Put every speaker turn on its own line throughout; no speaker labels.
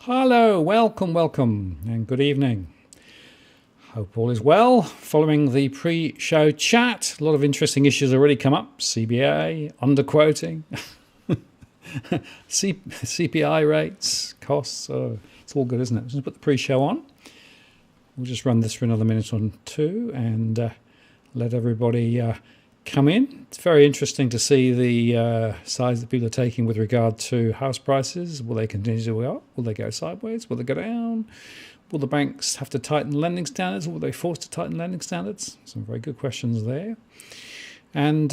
Hello, welcome, and good evening. Hope all is well. Following the pre-show chat, a lot of interesting issues already come up. CBA, underquoting, CPI rates, costs. It's all good, isn't it? Just put the pre-show on. We'll just run this for another minute or two and let everybody come in. It's very interesting to see the sides that people are taking with regard to house prices. Will they continue to go up? Will they go sideways? Will they go down? Will the banks have to tighten lending standards? Will they be forced to tighten lending standards? Some very good questions there. And,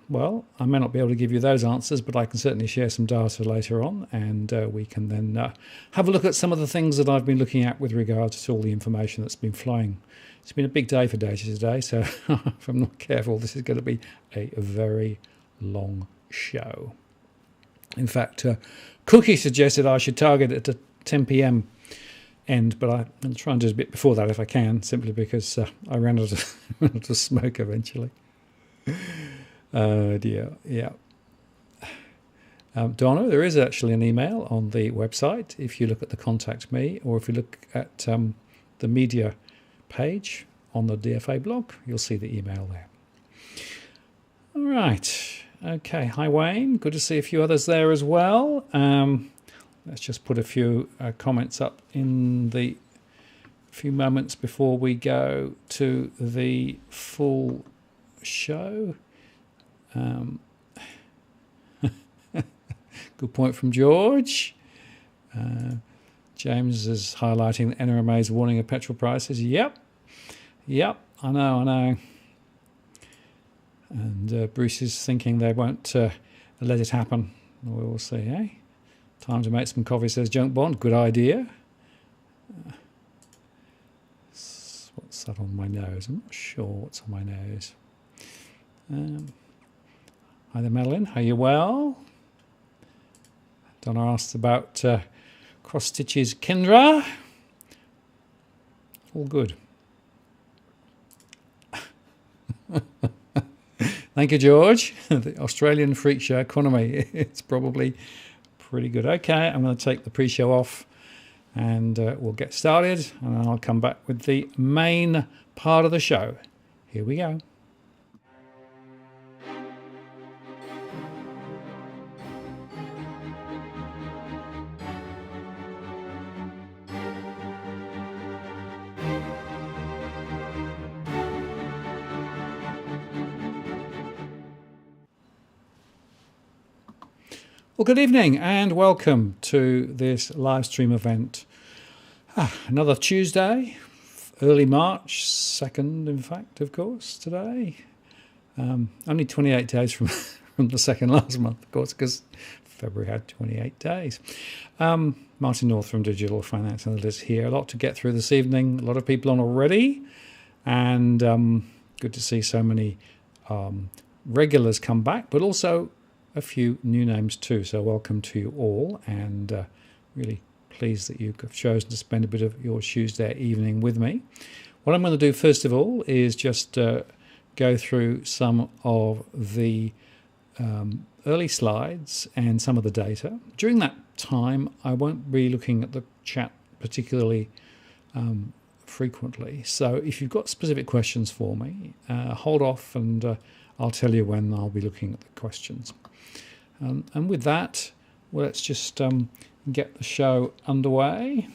well, I may not be able to give you those answers, but I can certainly share some data later on, and we can then have a look at some of the things that I've been looking at with regard to all the information that's been flowing. It's been a big day for data today, so if I'm not careful, this is going to be a very long show. In fact, Cookie suggested I should target it at 10 p.m. end, but I'll try and do a bit before that if I can, simply because I ran out of smoke eventually. Oh dear, yeah. Donna, there is actually an email on the website if you look at the Contact Me, or if you look at the media page on the DFA blog, you'll see the email there. All right. Okay. Hi, Wayne. Good to see a few others there as well. Let's just put a few comments up in the few moments before we go to the full show. Good point from George. James is highlighting the NRMA's warning of petrol prices. Yep, I know. And Bruce is thinking they won't let it happen. We will see, eh? Time to make some coffee, says Junk Bond. Good idea. What's that on my nose? I'm not sure what's on my nose. Hi there, Madeline. Are you well? Donna asked about cross stitches. Kendra, all good. Thank you, George. The Australian freak show economy. It's probably pretty good. Okay, I'm going to take the pre-show off and we'll get started, and I'll come back with the main part of the show. Here we go. Well, good evening and welcome to this live stream event. Another Tuesday, early March, 2nd in fact, of course, today. Only 28 days from the 2nd last month, of course, because February had 28 days. Martin North from Digital Finance Analytics here. A lot to get through this evening. A lot of people on already. And good to see so many regulars come back, but also a few new names too, so welcome to you all, and really pleased that you've chosen to spend a bit of your Tuesday evening with me. What I'm going to do first of all is just go through some of the early slides and some of the data. During that time, I won't be looking at the chat particularly frequently, so if you've got specific questions for me, hold off and I'll tell you when I'll be looking at the questions. And with that, well, let's just get the show underway.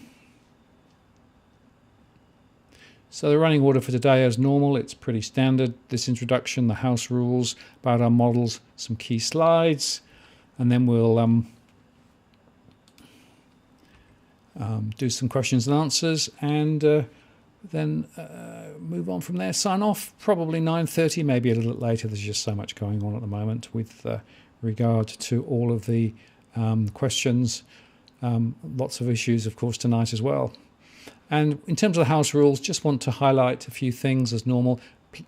So the running order for today, as normal, it's pretty standard. This introduction, the house rules, about our models, some key slides, and then we'll do some questions and answers, and then move on from there. Sign off probably 9:30, maybe a little bit later. There's just so much going on at the moment with regard to all of the questions. Lots of issues, of course, tonight as well. And in terms of the house rules, just want to highlight a few things as normal.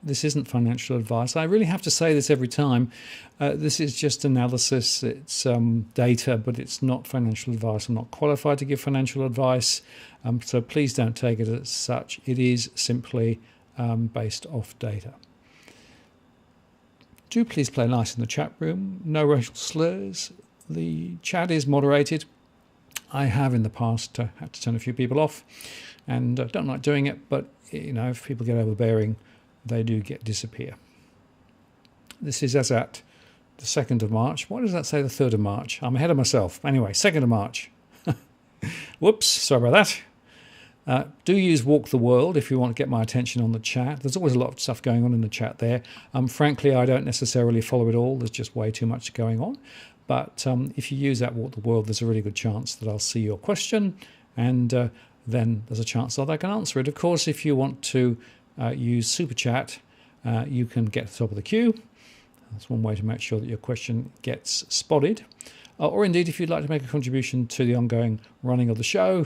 This isn't financial advice. I really have to say this every time. This is just analysis. It's data, but it's not financial advice. I'm not qualified to give financial advice, so please don't take it as such. It is simply based off data. Do please play nice in the chat room. No racial slurs. The chat is moderated. I have in the past had to turn a few people off, and don't like doing it, but if people get overbearing, they do disappear. This is as at the 2nd of March. Why does that say the 3rd of March? I'm ahead of myself. Anyway, 2nd of March. Whoops, sorry about that. Do use Walk the World if you want to get my attention on the chat. There's always a lot of stuff going on in the chat there. Frankly, I don't necessarily follow it all. There's just way too much going on. But if you use that Walk the World, there's a really good chance that I'll see your question, and then there's a chance that I can answer it. Of course, if you want to use Super Chat, you can get to the top of the queue. That's one way to make sure that your question gets spotted. Or indeed, if you'd like to make a contribution to the ongoing running of the show,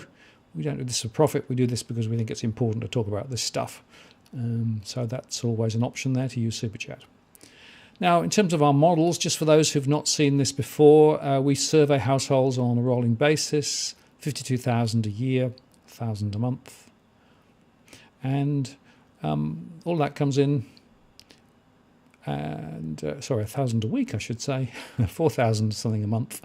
we don't do this for profit. We do this because we think it's important to talk about this stuff. So that's always an option there to use Super Chat. Now, in terms of our models, just for those who've not seen this before, we survey households on a rolling basis, 52,000 a year, 1,000 a month. And all that comes in, and 1,000 a week, I should say, 4,000 something a month.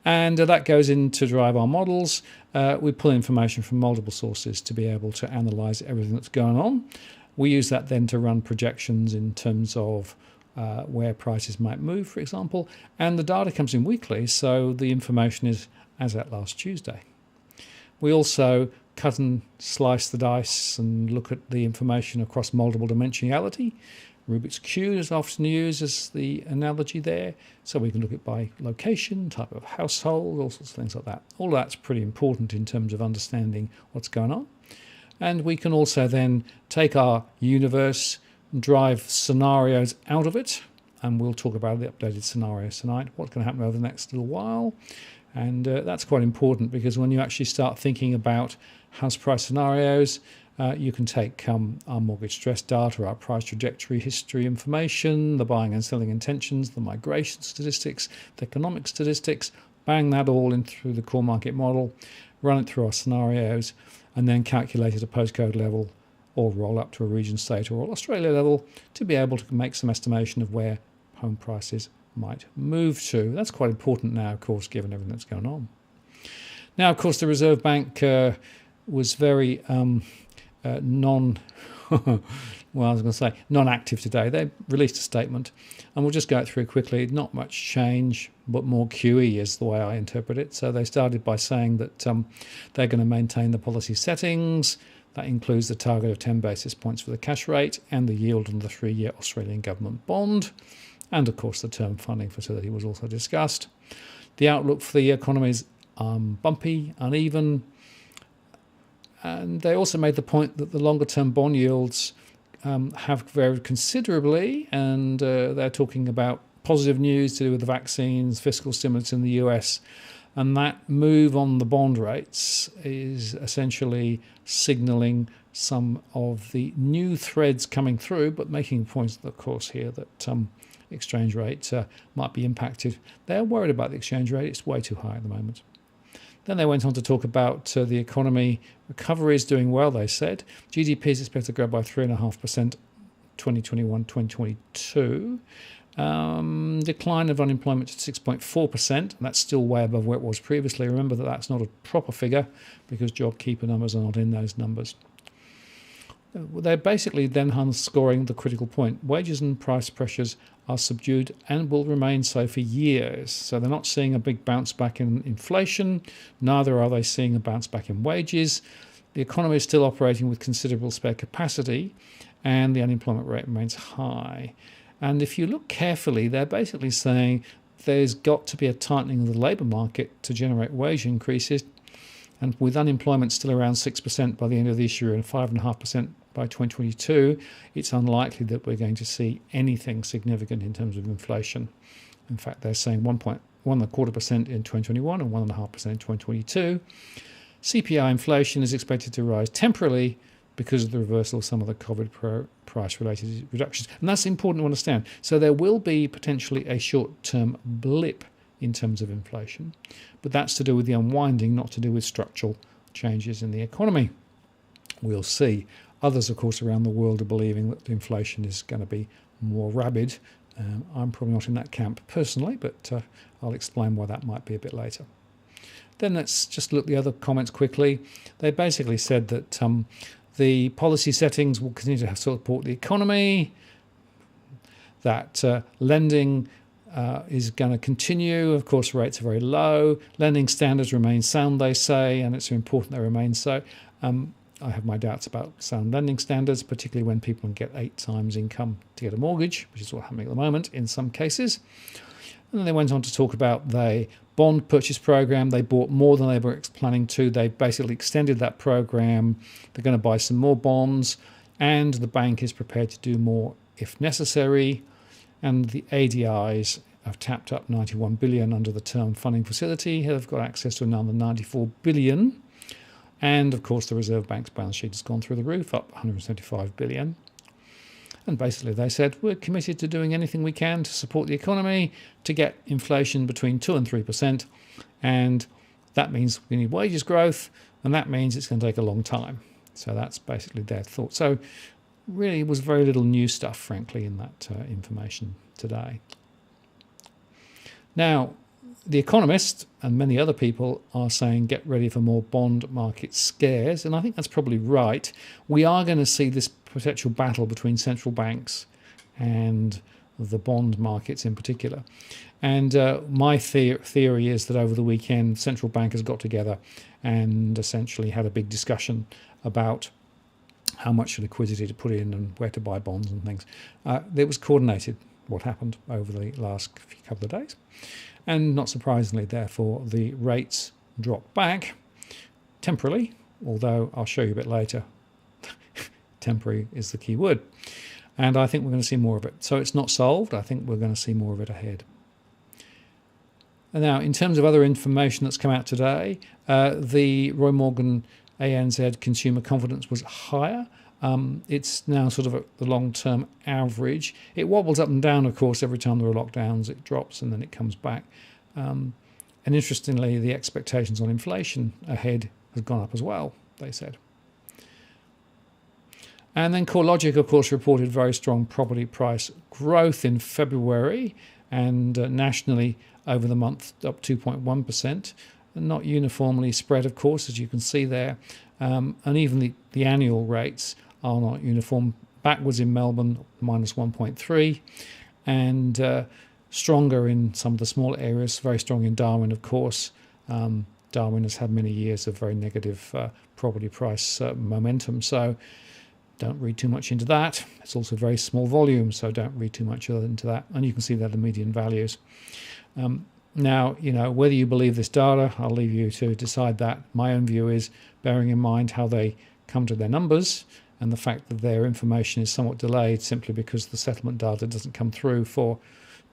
And that goes in to drive our models. We pull information from multiple sources to be able to analyse everything that's going on. We use that then to run projections in terms of where prices might move, for example, and the data comes in weekly, so the information is as at last Tuesday. We also cut and slice the dice and look at the information across multiple dimensionality. Rubik's Cube is often used as the analogy there, so we can look at by location, type of household, all sorts of things like that. All that's pretty important in terms of understanding what's going on. And we can also then take our universe, drive scenarios out of it, and we'll talk about the updated scenarios tonight, what's going to happen over the next little while. And that's quite important, because when you actually start thinking about house price scenarios, you can take our mortgage stress data, our price trajectory history information, the buying and selling intentions, the migration statistics, the economic statistics, bang that all in through the core market model, run it through our scenarios, and then calculate at a postcode level or roll up to a region, state or Australia level to be able to make some estimation of where home prices might move to. That's quite important now, of course, given everything that's going on. Now, of course, the Reserve Bank was very non-active today. They released a statement, and we'll just go through quickly. Not much change, but more QE is the way I interpret it. So they started by saying that they're going to maintain the policy settings. That includes the target of 10 basis points for the cash rate and the yield on the 3-year Australian government bond. And, of course, the term funding facility was also discussed. The outlook for the economy is bumpy, uneven. And they also made the point that the longer-term bond yields have varied considerably, and they're talking about positive news to do with the vaccines, fiscal stimulus in the US, and that move on the bond rates is essentially signalling some of the new threads coming through, but making points, of course, here that exchange rate might be impacted. They're worried about the exchange rate. It's way too high at the moment. Then they went on to talk about the economy. Recovery is doing well, they said. GDP is expected to grow by 3.5% 2021-2022. Decline of unemployment to 6.4%, and that's still way above where it was previously. Remember that that's not a proper figure because JobKeeper numbers are not in those numbers. They're basically then underscoring the critical point. Wages and price pressures are subdued and will remain so for years. So they're not seeing a big bounce back in inflation, neither are they seeing a bounce back in wages. The economy is still operating with considerable spare capacity, and the unemployment rate remains high. And if you look carefully, they're basically saying there's got to be a tightening of the labour market to generate wage increases. And with unemployment still around 6% by the end of this year and 5.5% by 2022, it's unlikely that we're going to see anything significant in terms of inflation. In fact, they're saying 1.25% in 2021 and 1.5% in 2022. CPI inflation is expected to rise temporarily because of the reversal of some of the COVID price-related reductions. And that's important to understand. So there will be potentially a short-term blip in terms of inflation, but that's to do with the unwinding, not to do with structural changes in the economy. We'll see. Others, of course, around the world are believing that inflation is going to be more rabid. I'm probably not in that camp personally, but I'll explain why that might be a bit later. Then let's just look at the other comments quickly. They basically said that the policy settings will continue to support the economy, that lending is going to continue. Of course, rates are very low. Lending standards remain sound, they say, and it's important they remain so. I have my doubts about sound lending standards, particularly when people can get 8 times income to get a mortgage, which is what's happening at the moment in some cases. And then they went on to talk about the bond purchase program. They bought more than they were planning to. They basically extended that program. They're going to buy some more bonds, and the bank is prepared to do more if necessary. And the ADIs have tapped up 91 billion under the term funding facility. They've got access to another 94 billion. And of course, the Reserve Bank's balance sheet has gone through the roof, up 175 billion. And basically they said, we're committed to doing anything we can to support the economy, to get inflation between 2 and 3%. And that means we need wages growth, and that means it's going to take a long time. So that's basically their thought. So really was very little new stuff, frankly, in that information today. Now, The Economist and many other people are saying get ready for more bond market scares, and I think that's probably right. We are going to see this potential battle between central banks and the bond markets in particular. And my theory is that over the weekend, central bankers got together and essentially had a big discussion about how much liquidity to put in and where to buy bonds and things. It was coordinated, what happened over the last couple of days. And not surprisingly, therefore, the rates dropped back temporarily, although I'll show you a bit later. Temporary is the key word. And I think we're going to see more of it. So it's not solved. I think we're going to see more of it ahead. And now, in terms of other information that's come out today, the Roy Morgan ANZ consumer confidence was higher. It's now sort of at the long-term average. It wobbles up and down, of course, every time there are lockdowns. It drops and then it comes back. And interestingly, the expectations on inflation ahead has gone up as well, they said. And then CoreLogic, of course, reported very strong property price growth in February and nationally over the month up 2.1%. Not uniformly spread, of course, as you can see there. And even the annual rates are not uniform. Backwards in Melbourne, minus 1.3, and stronger in some of the smaller areas, very strong in Darwin, of course. Darwin has had many years of very negative property price momentum, so don't read too much into that. It's also very small volume, so don't read too much into that. And you can see there the median values. Now, you know, whether you believe this data, I'll leave you to decide that. My own view is, bearing in mind how they come to their numbers and the fact that their information is somewhat delayed simply because the settlement data doesn't come through for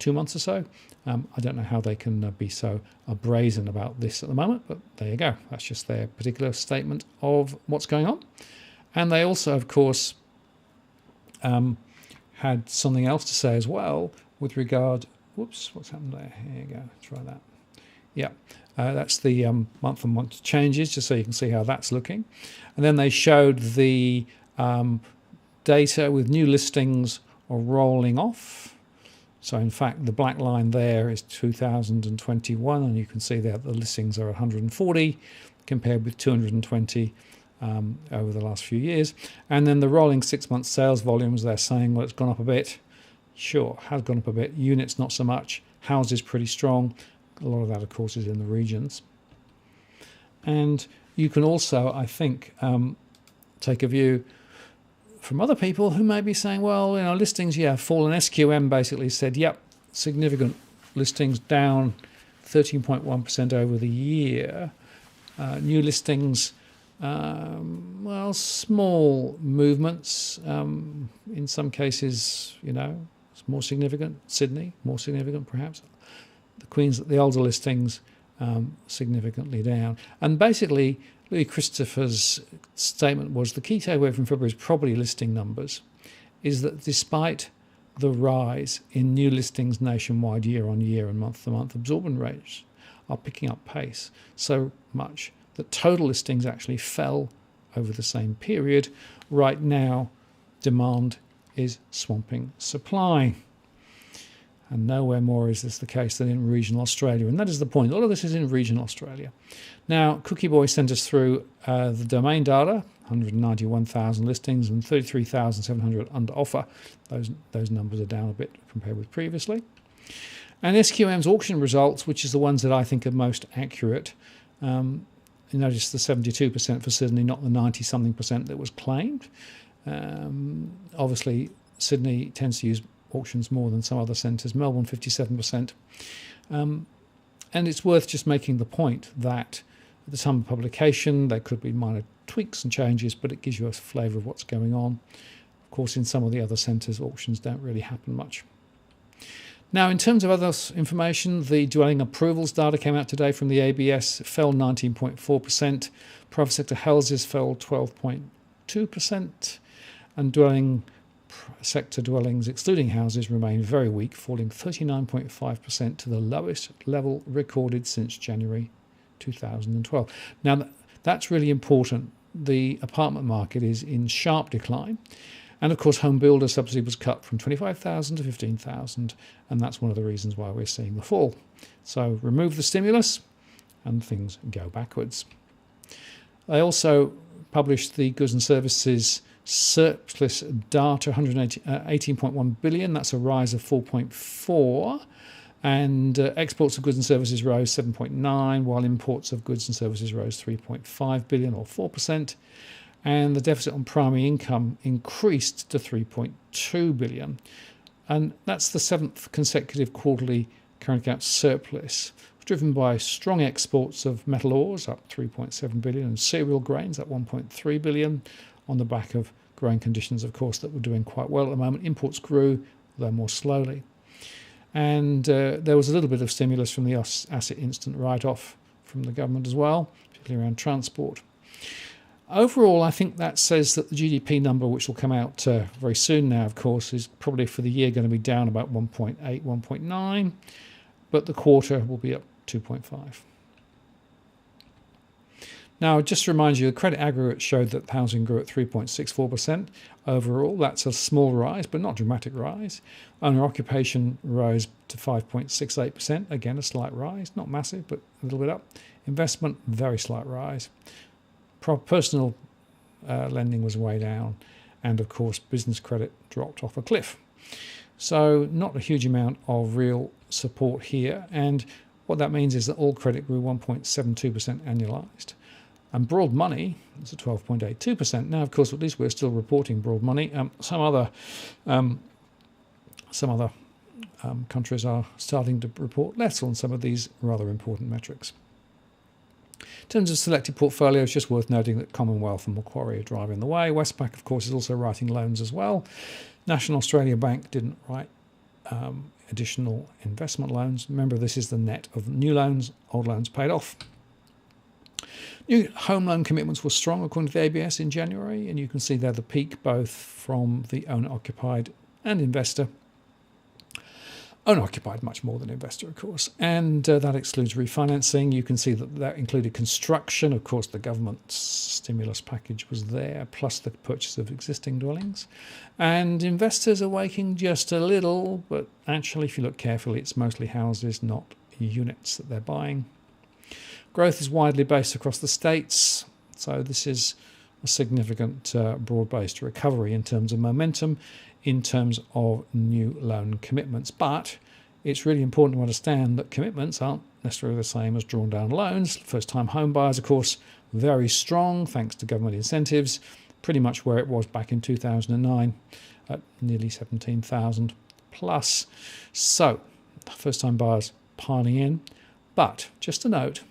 2 months or so. I don't know how they can be so brazen about this at the moment, but there you go. That's just their particular statement of what's going on. And they also, of course, had something else to say as well with regard... Whoops, what's happened there? Here you go, try that. Yeah, that's the month-on-month changes, just so you can see how that's looking. And then they showed the data with new listings are rolling off. So in fact, the black line there is 2021, and you can see that the listings are 140 compared with 220 over the last few years. And then the rolling 6-month sales volumes, they're saying, well, it's gone up a bit. Sure, has gone up a bit. Units, not so much. Houses, pretty strong. A lot of that, of course, is in the regions. And you can also, I think, take a view from other people who may be saying, well, you know, listings, yeah, fallen. SQM basically said, yep, significant listings down 13.1% over the year. New listings, well, small movements. In some cases, you know, it's more significant. Sydney, more significant perhaps. The older listings, significantly down. And basically, Louis Christopher's statement was the key takeaway from February's property listing numbers is that despite the rise in new listings nationwide year on year and month to month, absorption rates are picking up pace so much that total listings actually fell over the same period. Right now, demand is swamping supply. And nowhere more is this the case than in regional Australia. And that is the point. A lot of this is in regional Australia. Now, Cookie Boy sent us through the domain data, 191,000 listings and 33,700 under offer. Those numbers are down a bit compared with previously. And SQM's auction results, which is the ones that I think are most accurate. You notice the 72% for Sydney, not the 90-something% that was claimed. Obviously, Sydney tends to use auctions more than some other centres. Melbourne, 57%. And it's worth just making the point that at the time of publication, there could be minor tweaks and changes, but it gives you a flavour of what's going on. Of course, in some of the other centres, auctions don't really happen much. Now, in terms of other information, the dwelling approvals data came out today from the ABS. It fell 19.4%. Private sector houses fell 12.2%. And dwelling sector dwellings, excluding houses, remain very weak, falling 39.5% to the lowest level recorded since January 2012. Now, that's really important. The apartment market is in sharp decline. And of course, home builder subsidy was cut from 25,000 to 15,000, and that's one of the reasons why we're seeing the fall. So remove the stimulus, and things go backwards. They also published the goods and services surplus data, 18.1 billion. That's a rise of 4.4. And exports of goods and services rose 7.9, while imports of goods and services rose 3.5 billion, or 4%. And the deficit on primary income increased to 3.2 billion. And that's the 7th consecutive quarterly current account surplus, driven by strong exports of metal ores, up 3.7 billion, and cereal grains, up 1.3 billion, on the back of growing conditions, of course, that were doing quite well at the moment. Imports grew, though more slowly. And there was a little bit of stimulus from the asset instant write-off from the government as well, particularly around transport. Overall, I think that says that the GDP number, which will come out very soon now, of course, is probably for the year going to be down about 1.8, 1.9, but the quarter will be up 2.5. Now, just to remind you, the credit aggregate showed that housing grew at 3.64% overall. That's a small rise, but not a dramatic rise. Owner occupation rose to 5.68%. Again, a slight rise, not massive, but a little bit up. Investment, very slight rise. Personal lending was way down. And, of course, business credit dropped off a cliff. So not a huge amount of real support here. And what that means is that all credit grew 1.72% annualised. And broad money is at 12.82%. Now, of course, at least we're still reporting broad money. Some other countries are starting to report less on some of these rather important metrics. In terms of selected portfolios, just worth noting that Commonwealth and Macquarie are driving the way. Westpac, of course, is also writing loans as well. National Australia Bank didn't write additional investment loans. Remember, this is the net of new loans, old loans paid off. New home loan commitments were strong according to the ABS in January, and you can see there the peak both from the owner-occupied and investor. Owner-occupied much more than investor, of course, and that excludes refinancing. You can see that that included construction. Of course, the government's stimulus package was there, plus the purchase of existing dwellings. And investors are waking just a little, but actually, if you look carefully, it's mostly houses, not units that they're buying. Growth is widely based across the states, so this is a significant broad-based recovery in terms of momentum, in terms of new loan commitments. But it's really important to understand that commitments aren't necessarily the same as drawn down loans. First-time home buyers, of course, very strong thanks to government incentives, pretty much where it was back in 2009 at nearly 17,000 plus. So first-time buyers piling in. But just a note,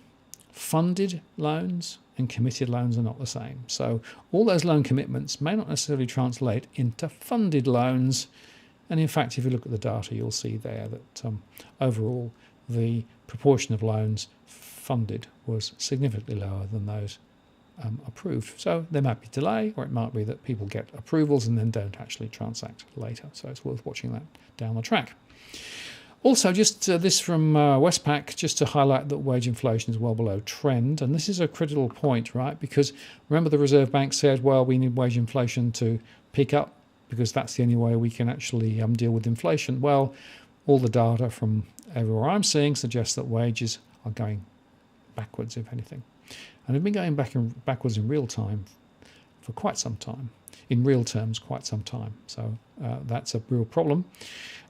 funded loans and committed loans are not the same. So all those loan commitments may not necessarily translate into funded loans. And in fact, if you look at the data, you'll see there that overall the proportion of loans funded was significantly lower than those approved. So there might be delay, or it might be that people get approvals and then don't actually transact later. So it's worth watching that down the track. Also, just this from Westpac, just to highlight that wage inflation is well below trend. And this is a critical point, right? Because remember the Reserve Bank said, well, we need wage inflation to pick up because that's the only way we can actually deal with inflation. Well, all the data from everywhere I'm seeing suggests that wages are going backwards, if anything. And they've been going backwards in real time for quite some time, in real terms, quite some time. So that's a real problem.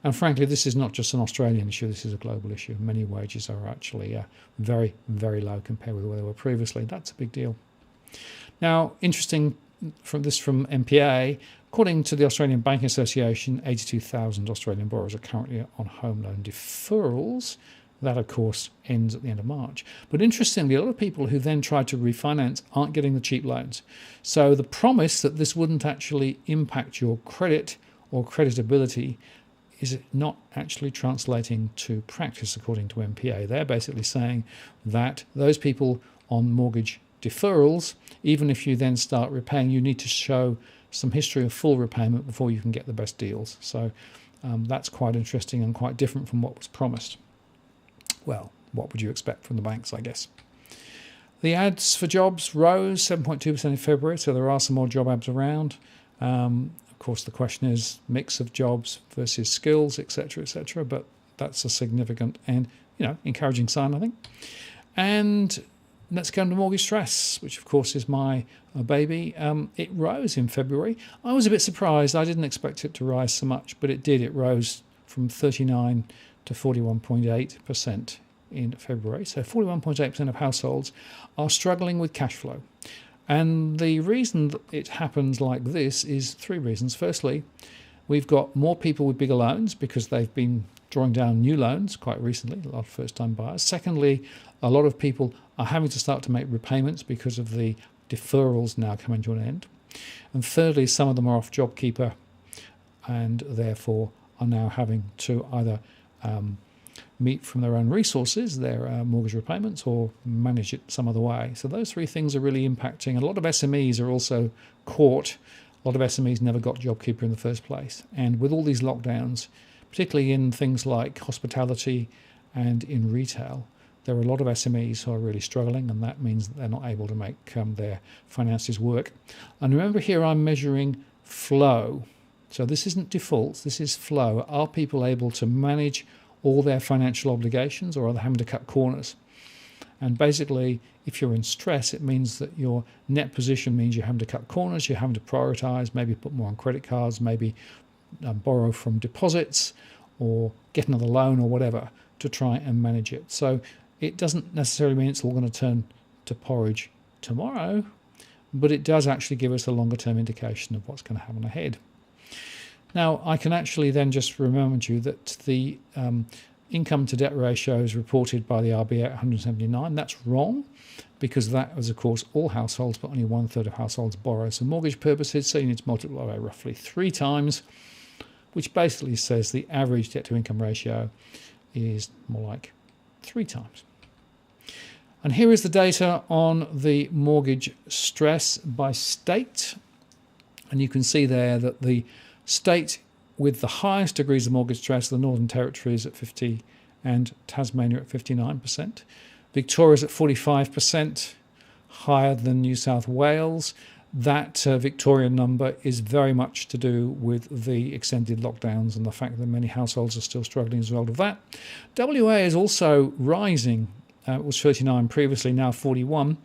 And frankly, this is not just an Australian issue, this is a global issue. Many wages are actually very, very low compared with where they were previously. That's a big deal. Now, interesting from MPA, according to the Australian Banking Association, 82,000 Australian borrowers are currently on home loan deferrals. That, of course, ends at the end of March. But interestingly, a lot of people who then try to refinance aren't getting the cheap loans. So the promise that this wouldn't actually impact your credit or creditability is not actually translating to practice, according to MPA. They're basically saying that those people on mortgage deferrals, even if you then start repaying, you need to show some history of full repayment before you can get the best deals. So that's quite interesting and quite different from what was promised. Well, what would you expect from the banks, I guess? The ads for jobs rose 7.2% in February, so there are some more job ads around. Of course, the question is mix of jobs versus skills, etc., but that's a significant and encouraging sign, I think. And let's go to mortgage stress, which of course is my baby. It rose in February. I was a bit surprised. I didn't expect it to rise so much, but it did. It rose from 39 to 41.8% in February. So 41.8% of households are struggling with cash flow. And the reason that it happens like this is three reasons. Firstly, we've got more people with bigger loans because they've been drawing down new loans quite recently, a lot of first-time buyers. Secondly, a lot of people are having to start to make repayments because of the deferrals now coming to an end. And thirdly, some of them are off JobKeeper and therefore are now having to either meet from their own resources, their mortgage repayments, or manage it some other way. So those three things are really impacting. A lot of SMEs are also caught. A lot of SMEs never got JobKeeper in the first place. And with all these lockdowns, particularly in things like hospitality and in retail, there are a lot of SMEs who are really struggling, and that means that they're not able to make their finances work. And remember here, I'm measuring flow. So this isn't defaults, this is flow. Are people able to manage all their financial obligations, or are they having to cut corners? And basically, if you're in stress, it means that your net position means you're having to cut corners, you're having to prioritise, maybe put more on credit cards, maybe borrow from deposits, or get another loan or whatever to try and manage it. So it doesn't necessarily mean it's all going to turn to porridge tomorrow, but it does actually give us a longer term indication of what's going to happen ahead. Now, I can actually then just remind you that the income to debt ratio is reported by the RBA at 179. That's wrong, because that was, of course, all households, but only 1/3 of households borrow. So mortgage purposes, so you need to multiply by roughly 3 times, which basically says the average debt to income ratio is more like 3 times. And here is the data on the mortgage stress by state. And you can see there that the state with the highest degrees of mortgage stress, the Northern Territory, is at 50% and Tasmania at 59%. Victoria is at 45%, higher than New South Wales. That Victorian number is very much to do with the extended lockdowns and the fact that many households are still struggling as a result of that. WA is also rising. It was 39 previously, now 41.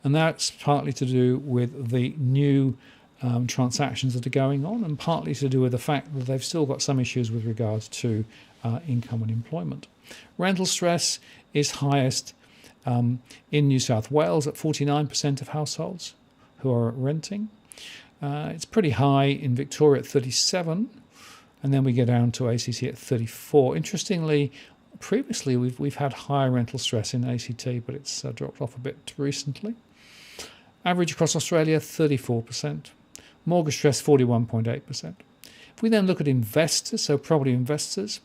And that's partly to do with the new transactions that are going on, and partly to do with the fact that they've still got some issues with regards to income and employment. Rental stress is highest in New South Wales at 49% of households who are renting. It's pretty high in Victoria at 37%, and then we get down to ACT at 34%. Interestingly, previously we've had higher rental stress in ACT, but it's dropped off a bit recently. Average across Australia, 34%. Mortgage stress, 41.8%. If we then look at investors, so property investors,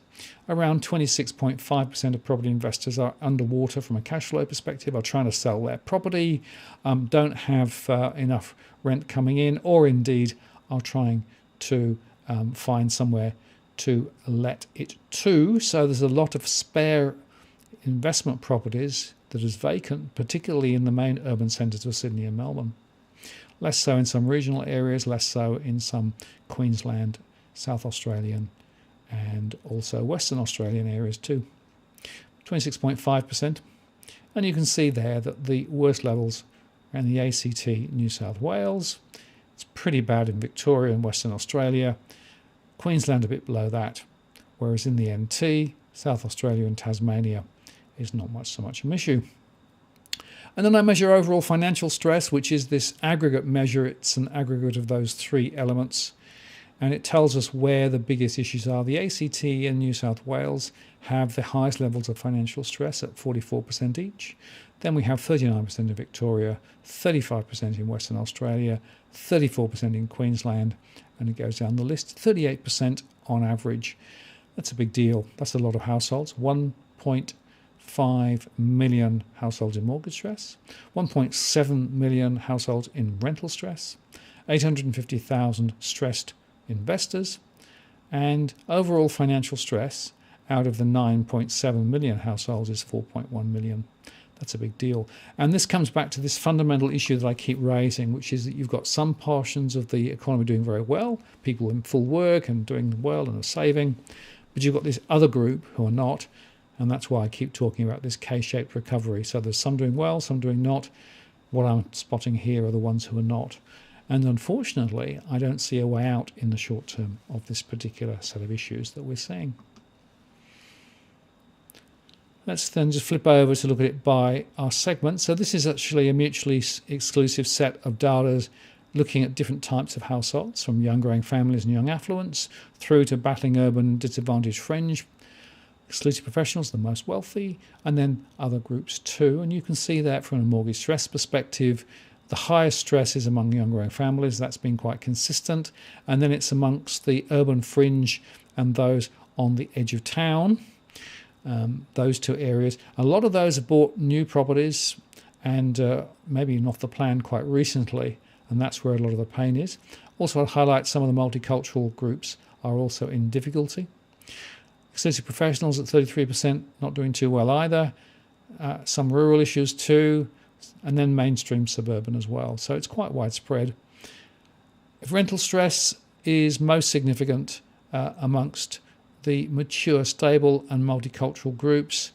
around 26.5% of property investors are underwater from a cash flow perspective, are trying to sell their property, don't have enough rent coming in, or indeed are trying to find somewhere to let it to. So there's a lot of spare investment properties that is vacant, particularly in the main urban centres of Sydney and Melbourne. Less so in some regional areas, less so in some Queensland, South Australian and also Western Australian areas too, 26.5%. And you can see there that the worst levels are in the ACT, New South Wales. It's pretty bad in Victoria and Western Australia. Queensland a bit below that, whereas in the NT, South Australia and Tasmania is not so much an issue. And then I measure overall financial stress, which is this aggregate measure. It's an aggregate of those three elements, and it tells us where the biggest issues are. The ACT and New South Wales have the highest levels of financial stress at 44% each. Then we have 39% in Victoria, 35% in Western Australia, 34% in Queensland, and it goes down the list, 38% on average. That's a big deal. That's a lot of households. 1.5 million households in mortgage stress, 1.7 million households in rental stress, 850,000 stressed investors, and overall financial stress out of the 9.7 million households is 4.1 million. That's a big deal. And this comes back to this fundamental issue that I keep raising, which is that you've got some portions of the economy doing very well, people in full work and doing well and are saving, but you've got this other group who are not, and that's why I keep talking about this K-shaped recovery. So there's some doing well, some doing not. What I'm spotting here are the ones who are not. And unfortunately, I don't see a way out in the short term of this particular set of issues that we're seeing. Let's then just flip over to look at it by our segment. So this is actually a mutually exclusive set of data looking at different types of households, from young growing families and young affluents through to battling urban disadvantaged fringe, exclusive professionals, the most wealthy, and then other groups too. And you can see that from a mortgage stress perspective, the highest stress is among young growing families. That's been quite consistent. And then it's amongst the urban fringe and those on the edge of town. Those two areas. A lot of those have bought new properties and maybe not the plan quite recently, and that's where a lot of the pain is. Also, I'll highlight some of the multicultural groups are also in difficulty. Exclusive professionals at 33%, not doing too well either. Some rural issues too, and then mainstream suburban as well. So it's quite widespread. If rental stress is most significant amongst the mature, stable and multicultural groups,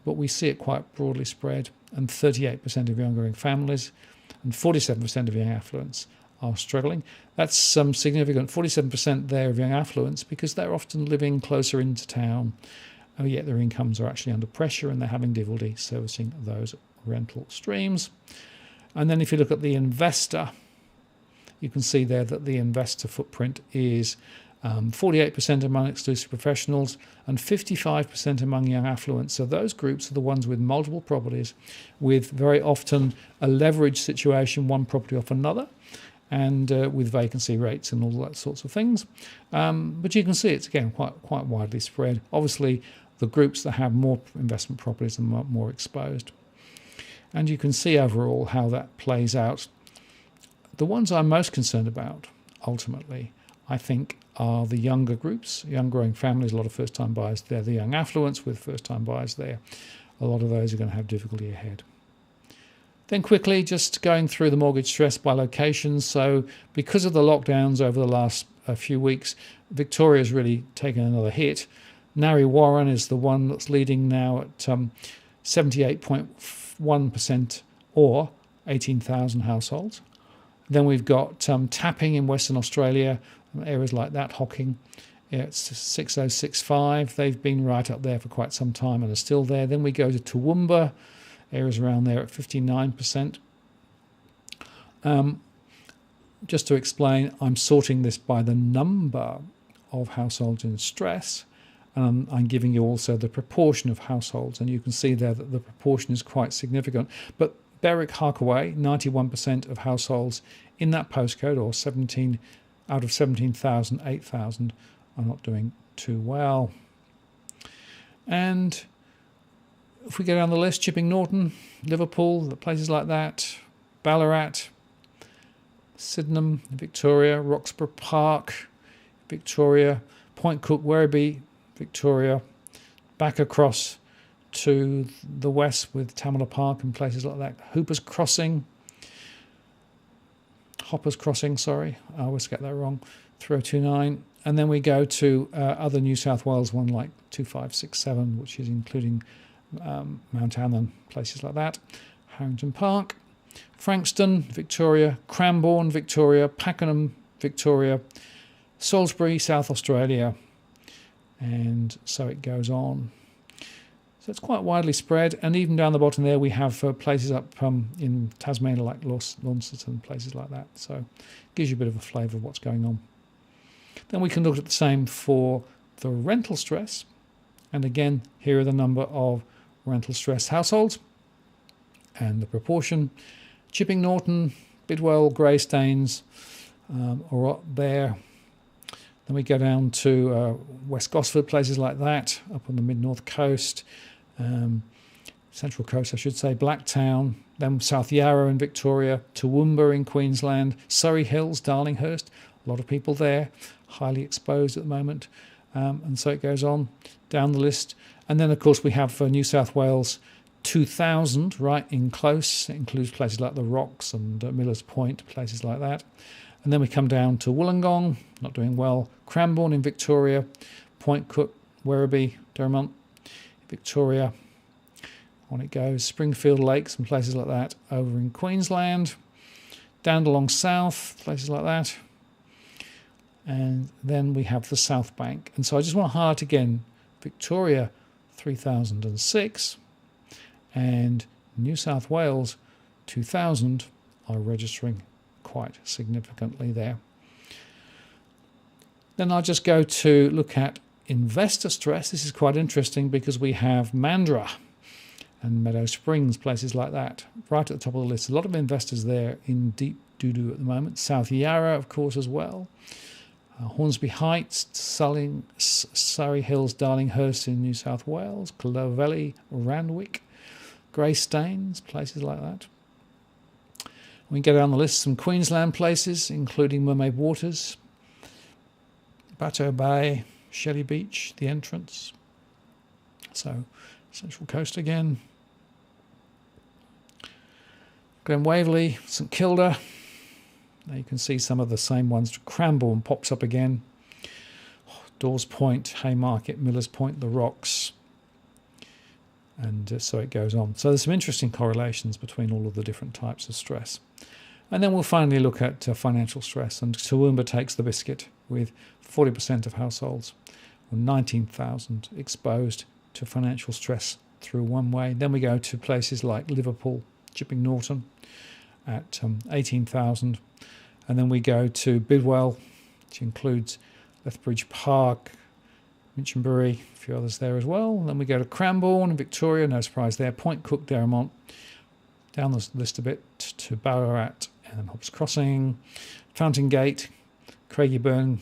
but we see it quite broadly spread, and 38% of young growing families and 47% of young affluents are struggling. That's some significant, 47% there of young affluents, because they're often living closer into town, yet their incomes are actually under pressure and they're having difficulty servicing those rental streams. And then if you look at the investor, you can see there that the investor footprint is 48% among exclusive professionals and 55% among young affluents. So those groups are the ones with multiple properties, with very often a leverage situation, one property off another, and with vacancy rates and all that sorts of things. But you can see it's, again, quite widely spread. Obviously, the groups that have more investment properties are more exposed. And you can see overall how that plays out. The ones I'm most concerned about, ultimately, I think, are the younger groups, young growing families, a lot of first-time buyers there, the young affluents with first-time buyers there. A lot of those are going to have difficulty ahead. Then quickly, just going through the mortgage stress by location. So because of the lockdowns over the last few weeks, Victoria's really taken another hit. Narre Warren is the one that's leading now at 78.1%, or 18,000 households. Then we've got Tapping in Western Australia, areas like that, Hocking, it's 6065. They've been right up there for quite some time and are still there. Then we go to Toowoomba, areas around there at 59%. Just to explain, I'm sorting this by the number of households in stress, and I'm giving you also the proportion of households, and you can see there that the proportion is quite significant. But Berwick-Harkaway, 91% of households in that postcode, or 17 out of 17,000, 8,000 are not doing too well. And if we go down the list, Chipping Norton, Liverpool, places like that, Ballarat, Sydenham, Victoria, Roxburgh Park, Victoria, Point Cook, Werribee, Victoria, back across to the west with Tamala Park and places like that, Hoppers Crossing, I always get that wrong, 3029, and then we go to other New South Wales one like 2567, which is including Mount Annan, places like that, Harrington Park, Frankston, Victoria, Cranbourne, Victoria, Pakenham, Victoria, Salisbury, South Australia, and so it goes on. So it's quite widely spread, and even down the bottom there we have places up in Tasmania like Launceston, places like that. So it gives you a bit of a flavour of what's going on. Then we can look at the same for the rental stress, and again here are the number of rental stress households and the proportion. Chipping Norton, Bidwell, Greystanes are up there. Then we go down to West Gosford, places like that, up on the mid-north coast, central coast I should say, Blacktown, then South Yarra in Victoria, Toowoomba in Queensland, Surrey Hills, Darlinghurst, a lot of people there, highly exposed at the moment, and so it goes on down the list. And then of course we have New South Wales 2000 right in close. It includes places like the Rocks and Millers Point, places like that. And then we come down to Wollongong, not doing well, Cranbourne in Victoria, Point Cook, Werribee, Derrimut, Victoria. On it goes, Springfield Lakes and places like that over in Queensland, Dandenong South, places like that. And then we have the South Bank. And so I just want to highlight again, Victoria 3006 and New South Wales 2000 are registering quite significantly there. Then I'll just go to look at investor stress. This is quite interesting because we have Mandurah and Meadow Springs, places like that, right at the top of the list. A lot of investors there in deep doo-doo at the moment. South Yarra, of course, as well. Hornsby Heights, Surrey Hills, Darlinghurst in New South Wales, Clovelly, Randwick, Greystanes, places like that. We can go down the list, some Queensland places, including Mermaid Waters, Bateau Bay, Shelley Beach, the entrance. So, Central Coast again. Glen Waverley, St Kilda. Now you can see some of the same ones. Cranbourne pops up again. Dawes Point, Haymarket, Millers Point, the Rocks. And so it goes on. So there's some interesting correlations between all of the different types of stress. And then we'll finally look at financial stress. And Toowoomba takes the biscuit with 40% of households, or 19,000 exposed to financial stress through one way. Then we go to places like Liverpool, Chipping Norton at 18,000. And then we go to Bidwell, which includes Lethbridge Park, Minchinbury, a few others there as well. And then we go to Cranbourne, Victoria, no surprise there, Point Cook, Derrimut, down the list a bit to Ballarat and Hobbs Crossing, Fountain Gate, Craigieburn,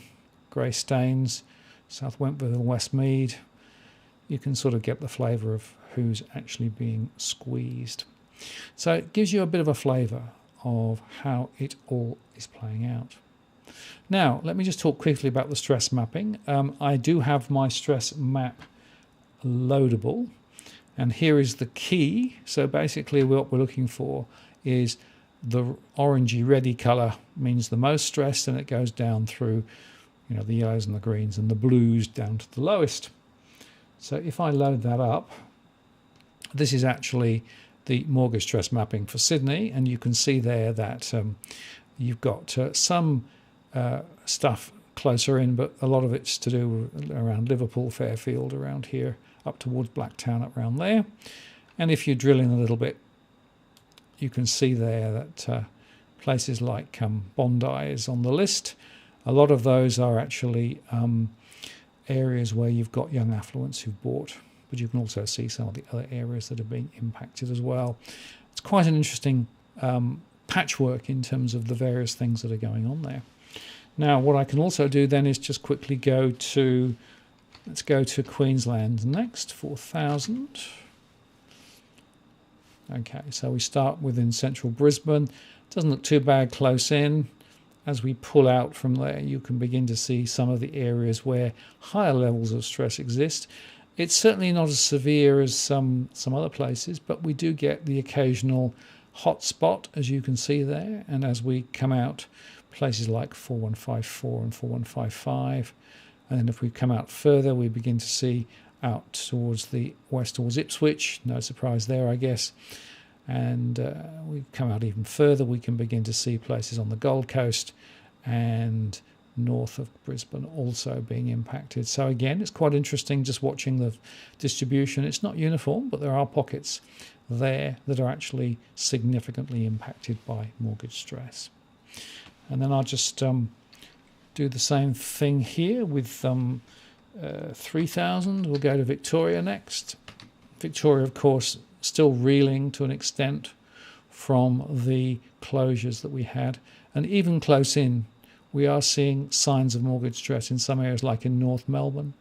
Greystanes, South Wentworth and Westmead. You can sort of get the flavour of who's actually being squeezed. So it gives you a bit of a flavour of how it all is playing out. Now, let me just talk quickly about the stress mapping. I do have my stress map loadable, and here is the key. So basically what we're looking for is the orangey reddy colour means the most stress, and it goes down through, you know, the yellows and the greens and the blues down to the lowest. So if I load that up, this is actually the mortgage stress mapping for Sydney, and you can see there that you've got some stuff closer in, but a lot of it's to do around Liverpool, Fairfield, around here, up towards Blacktown, up around there. And if you drill in a little bit, you can see there that places like Bondi is on the list. A lot of those are actually areas where you've got young affluents who've bought, but you can also see some of the other areas that have been impacted as well. It's quite an interesting patchwork in terms of the various things that are going on there. Now, what I can also do then is just quickly go to, let's go to Queensland next, 4,000. Okay, so we start within central Brisbane. Doesn't look too bad close in. As we pull out from there, you can begin to see some of the areas where higher levels of stress exist. It's certainly not as severe as some other places, but we do get the occasional hot spot, as you can see there. And as we come out, places like 4154 and 4155. And then if we come out further, we begin to see out towards the west, towards Ipswich. No surprise there, I guess. And we come out even further, we can begin to see places on the Gold Coast and north of Brisbane also being impacted. So again, it's quite interesting just watching the distribution. It's not uniform, but there are pockets there that are actually significantly impacted by mortgage stress. And then I'll just do the same thing here with 3,000. We'll go to Victoria next. Victoria, of course, still reeling to an extent from the closures that we had. And even close in, we are seeing signs of mortgage stress in some areas, like in North Melbourne,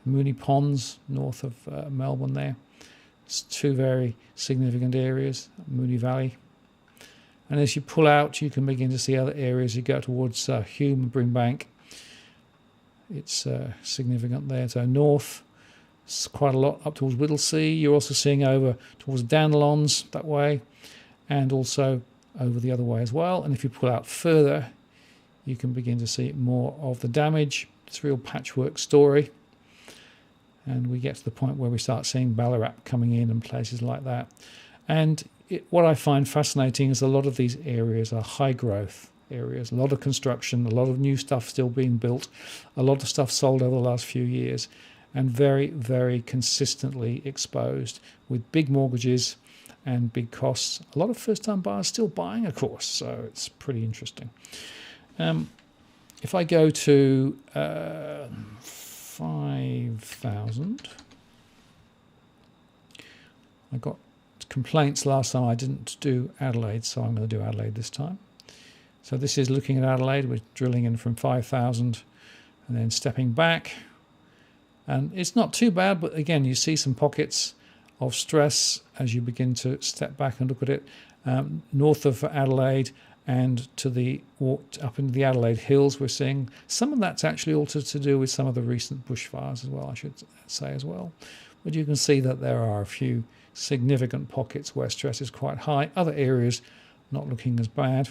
Moonee Ponds, north of Melbourne there. It's two very significant areas, Moonee Valley. And as you pull out, you can begin to see other areas. You go towards Hume and Brimbank. It's significant there. So north, it's quite a lot up towards Whittlesea. You're also seeing over towards Dandelons that way, and also over the other way as well. And if you pull out further, you can begin to see more of the damage. It's a real patchwork story. And we get to the point where we start seeing Ballarat coming in and places like that. And what I find fascinating is a lot of these areas are high growth areas, a lot of construction, a lot of new stuff still being built, a lot of stuff sold over the last few years, and very, very consistently exposed with big mortgages and big costs. A lot of first-time buyers still buying, of course, so it's pretty interesting. If I go to 5,000, I got complaints last time I didn't do Adelaide, so I'm going to do Adelaide this time. So this is looking at Adelaide. We're drilling in from 5,000 and then stepping back. And it's not too bad, but again, you see some pockets of stress as you begin to step back and look at it. North of Adelaide and to the up into the Adelaide Hills, we're seeing some of that's actually also to do with some of the recent bushfires as well, I should say as well. But you can see that there are a few significant pockets where stress is quite high. Other areas not looking as bad.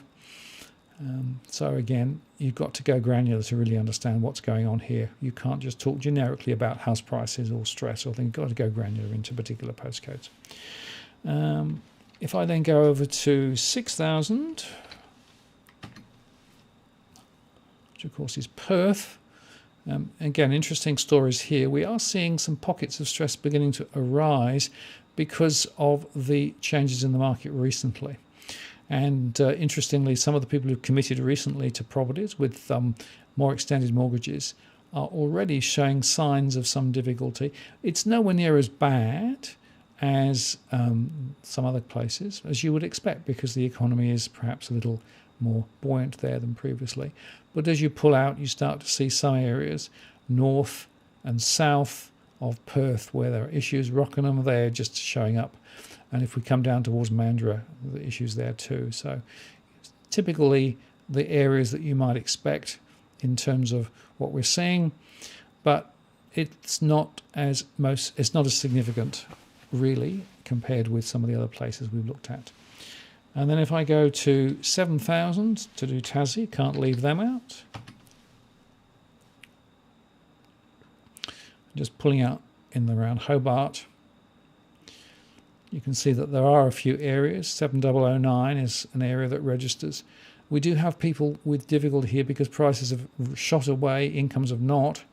So again, you've got to go granular to really understand what's going on here. You can't just talk generically about house prices or stress or things. You've got to go granular into particular postcodes. If I then go over to 6,000, which of course is Perth. Again, interesting stories here. We are seeing some pockets of stress beginning to arise because of the changes in the market recently. And interestingly, some of the people who've committed recently to properties with more extended mortgages are already showing signs of some difficulty. It's nowhere near as bad as some other places, as you would expect, because the economy is perhaps a little more buoyant there than previously. But as you pull out, you start to see some areas north and south of Perth where there are issues. Rockingham there just showing up. And if we come down towards Mandurah, the issues there too. So typically the areas that you might expect in terms of what we're seeing, but it's not as significant really compared with some of the other places we've looked at. And then if I go to 7,000 to do Tassie, can't leave them out. Just pulling out in and around Hobart. You can see that there are a few areas. 7009 is an area that registers. We do have people with difficulty here because prices have shot away, incomes have not.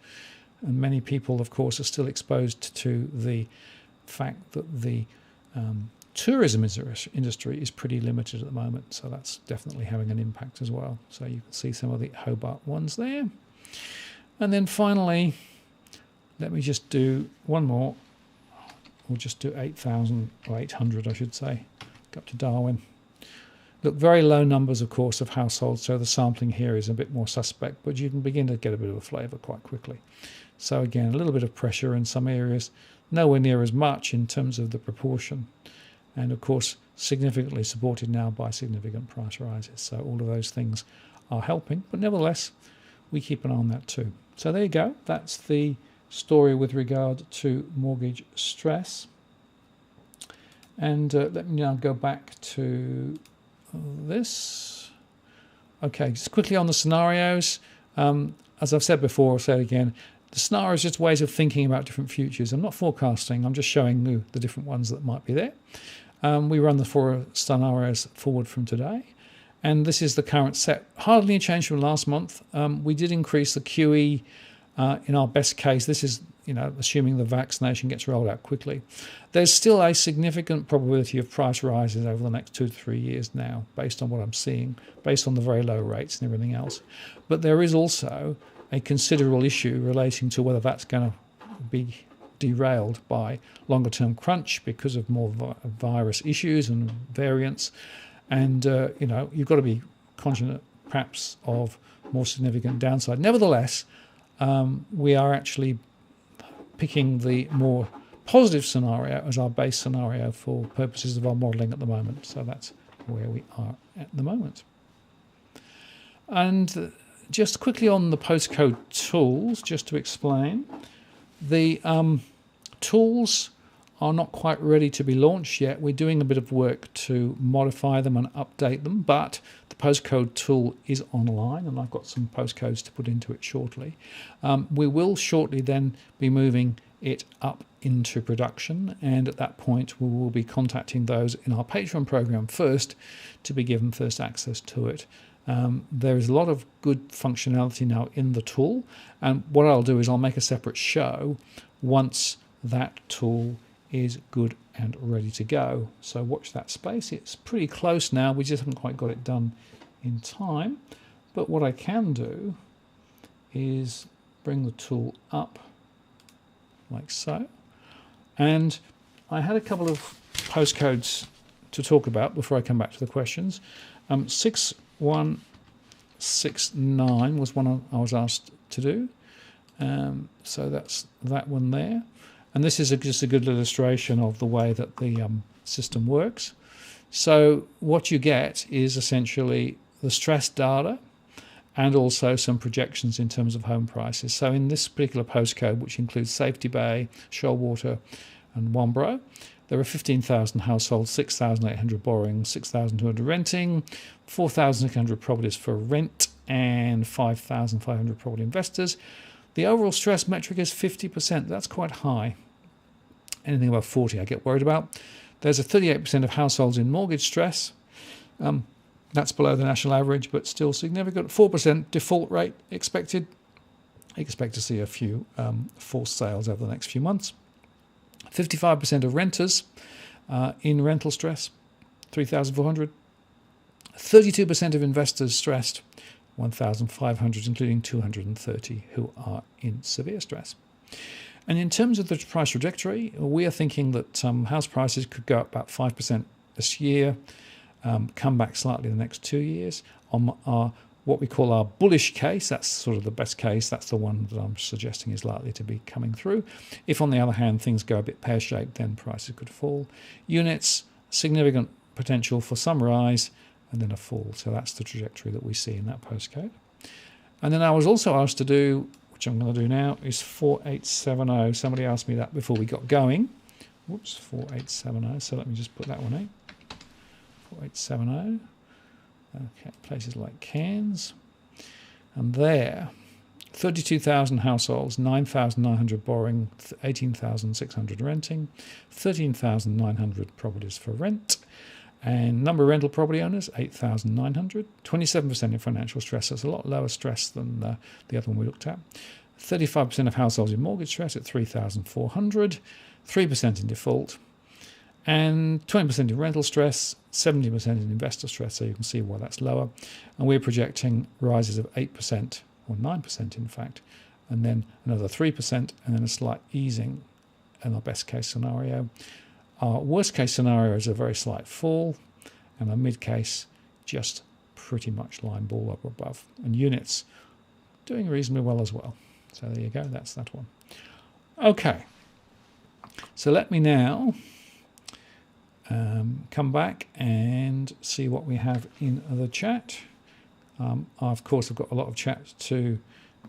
And many people, of course, are still exposed to the fact that the tourism industry is pretty limited at the moment. So that's definitely having an impact as well. So you can see some of the Hobart ones there. And then finally, let me just do one more. We'll just do 8,000 or 800, I should say. Go up to Darwin. Look, very low numbers, of course, of households, so the sampling here is a bit more suspect, but you can begin to get a bit of a flavour quite quickly. So again, a little bit of pressure in some areas, nowhere near as much in terms of the proportion, and of course, significantly supported now by significant price rises. So all of those things are helping, but nevertheless, we keep an eye on that too. So there you go. That's the story with regard to mortgage stress. And let me now go back to this. Okay, just quickly on the scenarios. As I've said before, I'll say it again. The scenarios are just ways of thinking about different futures. I'm not forecasting. I'm just showing you the different ones that might be there. We run the 4 scenarios forward from today. And this is the current set. Hardly any change from last month. We did increase the QE in our best case. This is, assuming the vaccination gets rolled out quickly. There's still a significant probability of price rises over the next 2 to 3 years now, based on what I'm seeing, based on the very low rates and everything else. But there is also a considerable issue relating to whether that's going to be derailed by longer term crunch because of more virus issues and variants. And, you've got to be conscious perhaps of more significant downside. Nevertheless, we are actually picking the more positive scenario as our base scenario for purposes of our modelling at the moment. So that's where we are at the moment. And just quickly on the postcode tools, just to explain, the tools are not quite ready to be launched yet. We're doing a bit of work to modify them and update them, but the postcode tool is online and I've got some postcodes to put into it shortly. We will shortly then be moving it up into production, and at that point we will be contacting those in our Patreon program first to be given first access to it. There is a lot of good functionality now in the tool, and what I'll do is I'll make a separate show once that tool is good and ready to go. So watch that space. It's pretty close now. We just haven't quite got it done in time. But what I can do is bring the tool up like so. And I had a couple of postcodes to talk about before I come back to the questions. 6169 was one I was asked to do. So that's that one there. And this is just a good illustration of the way that the system works. So what you get is essentially the stress data and also some projections in terms of home prices. So in this particular postcode, which includes Safety Bay, Shoalwater and Wombro, there are 15,000 households, 6,800 borrowing, 6,200 renting, 4,600 properties for rent and 5,500 property investors. The overall stress metric is 50%. That's quite high. Anything above 40 I get worried about. There's a 38% of households in mortgage stress. That's below the national average, but still significant. 4% default rate expected. Expect to see a few forced sales over the next few months. 55% of renters in rental stress, 3,400. 32% of investors stressed, 1,500, including 230 who are in severe stress. And in terms of the price trajectory, we are thinking that house prices could go up about 5% this year, come back slightly in the next 2 years. On our what we call our bullish case, that's sort of the best case, that's the one that I'm suggesting is likely to be coming through. If, on the other hand, things go a bit pear-shaped, then prices could fall. Units, significant potential for some rise and then a fall. So that's the trajectory that we see in that postcode. And then I was also asked to do, which I'm going to do now, is 4870. Somebody asked me that before we got going. Whoops, 4870. So let me just put that one in. 4870. Okay, places like Cairns. And there, 32,000 households, 9,900 borrowing, 18,600 renting, 13,900 properties for rent, and number of rental property owners, 8,900, 27% in financial stress. That's a lot lower stress than the other one we looked at. 35% of households in mortgage stress at 3,400, 3% in default, and 20% in rental stress, 70% in investor stress, so you can see why that's lower. And we're projecting rises of 8%, or 9% in fact, and then another 3%, and then a slight easing in our best case scenario. Our worst case scenario is a very slight fall, and our mid case just pretty much line ball up above. And units doing reasonably well as well. So there you go, that's that one. Okay, so let me now come back and see what we have in the chat. Of course, I've got a lot of chat to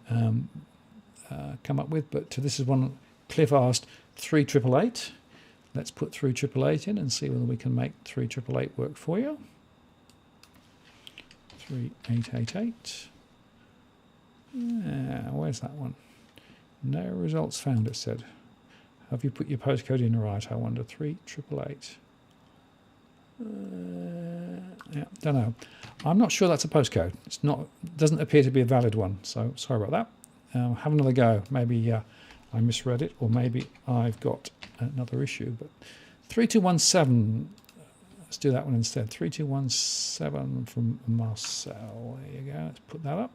come up with, but this is one Cliff asked, 3888. Let's put 3888 in and see whether we can make 3888 work for you. 3888. Where's that one? No results found, it said. Have you put your postcode in right, I wonder? 3888. Yeah, don't know. I'm not sure that's a postcode. It's not. Doesn't appear to be a valid one. So sorry about that. Have another go. Maybe I misread it, or maybe I've got another issue. But 3217. Let's do that one instead. 3217 from Marcel. There you go. Let's put that up.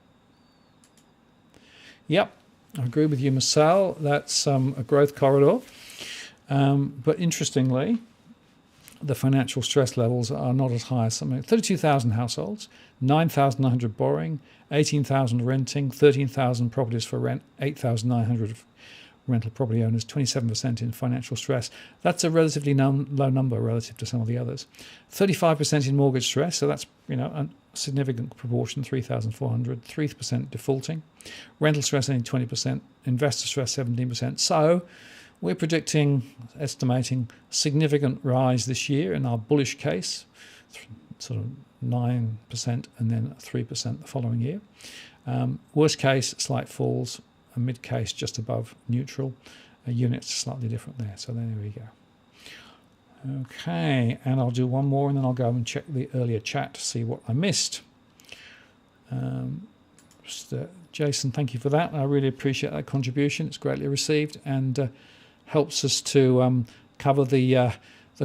Yep, I agree with you, Marcel. That's a growth corridor. But interestingly, the financial stress levels are not as high as some. 32,000 households, 9,900 borrowing, 18,000 renting, 13,000 properties for rent, 8,900 rental property owners, 27% in financial stress. That's a relatively low number relative to some of the others. 35% in mortgage stress, so that's a significant proportion, 3,400, 3% defaulting. Rental stress only 20%, investor stress 17%. So we're estimating significant rise this year in our bullish case, sort of 9% and then 3% the following year. Worst case, slight falls. A mid case, just above neutral. Units slightly different there. So there we go. Okay, and I'll do one more and then I'll go and check the earlier chat to see what I missed. Jason, thank you for that. I really appreciate that contribution. It's greatly received and helps us to cover the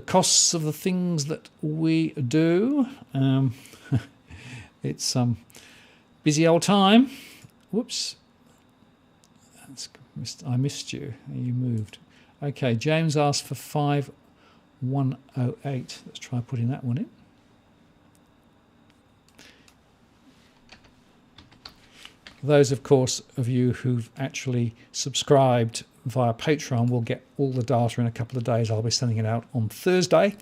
costs of the things that we do. It's busy old time. Whoops. I missed you. You moved. Okay, James asked for 5108. Let's try putting that one in. Those, of course, of you who've actually subscribed via Patreon will get all the data in a couple of days. I'll be sending it out on Thursday,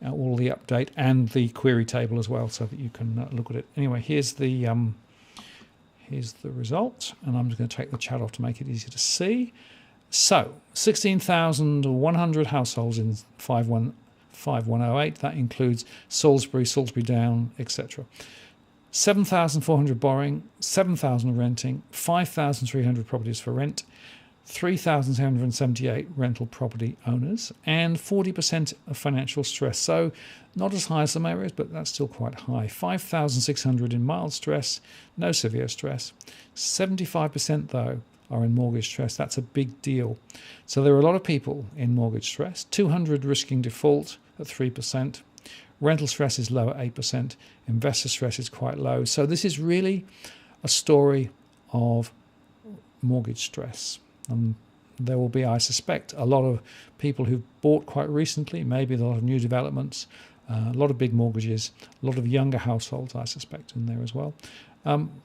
all the update and the query table as well, so that you can look at it. Anyway, here's the result, and I'm just going to take the chat off to make it easier to see. So 16,100 households in 5108. That includes Salisbury Down, etc. 7,400 borrowing, 7,000 renting, 5,300 properties for rent, 3,778 rental property owners, and 40% of financial stress. So not as high as some areas, but that's still quite high. 5,600 in mild stress, no severe stress. 75% though are in mortgage stress. That's a big deal. So there are a lot of people in mortgage stress. 200 risking default at 3%. Rental stress is low at 8%. Investor stress is quite low. So this is really a story of mortgage stress. There will be, I suspect, a lot of people who've bought quite recently, maybe a lot of new developments, a lot of big mortgages, a lot of younger households, I suspect, in there as well.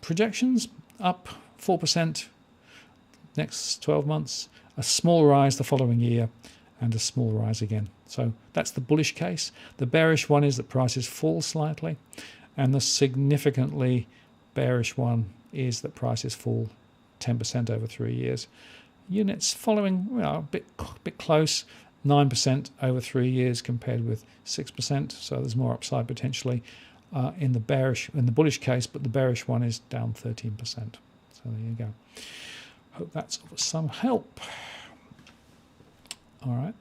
Projections up 4% next 12 months, a small rise the following year, and a small rise again. So that's the bullish case. The bearish one is that prices fall slightly, and the significantly bearish one is that prices fall 10% over 3 years. Units following a bit close, 9% over 3 years compared with 6%. So there's more upside potentially in the bullish case, but the bearish one is down 13%. So there you go. Hope that's of some help. All right.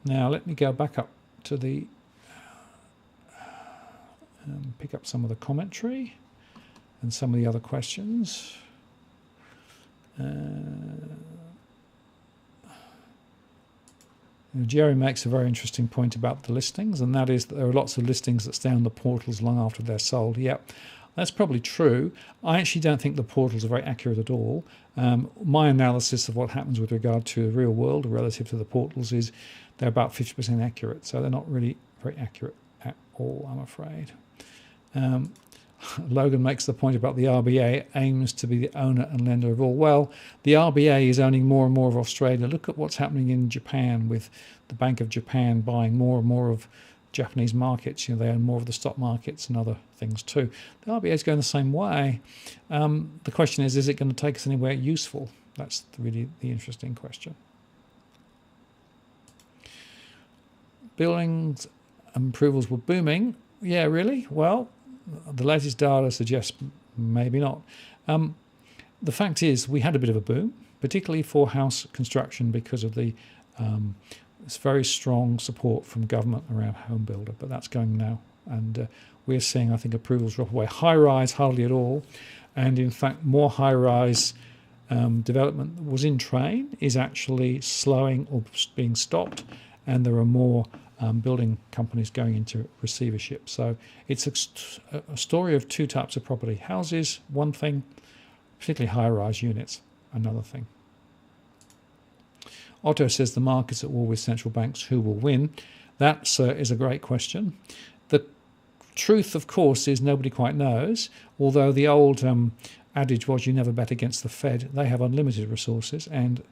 Now let me go back up to the pick up some of the commentary and some of the other questions. Jerry makes a very interesting point about the listings, and that is that there are lots of listings that stay on the portals long after they're sold. Yep, that's probably true. I actually don't think the portals are very accurate at all. My analysis of what happens with regard to the real world relative to the portals is they're about 50% accurate, so they're not really very accurate at all, I'm afraid. Logan makes the point about the RBA aims to be the owner and lender of all. Well, the RBA is owning more and more of Australia. Look at what's happening in Japan with the Bank of Japan buying more and more of Japanese markets. They own more of the stock markets and other things too. The RBA is going the same way. The question is it going to take us anywhere useful? That's really the interesting question. Buildings approvals were booming. Yeah, really? Well, the latest data suggests maybe not. The fact is, we had a bit of a boom, particularly for house construction, because of the it's very strong support from government around home builder, but that's going now. And we're seeing, I think, approvals drop away. High rise, hardly at all. And in fact, more high rise development that was in train is actually slowing or being stopped. And there are more building companies going into receivership. So it's a story of two types of property. Houses, one thing, particularly high rise units, another thing. Otto says the market's at war with central banks. Who will win? That, sir, is a great question. The truth, of course, is nobody quite knows, although the old adage was you never bet against the Fed. They have unlimited resources, and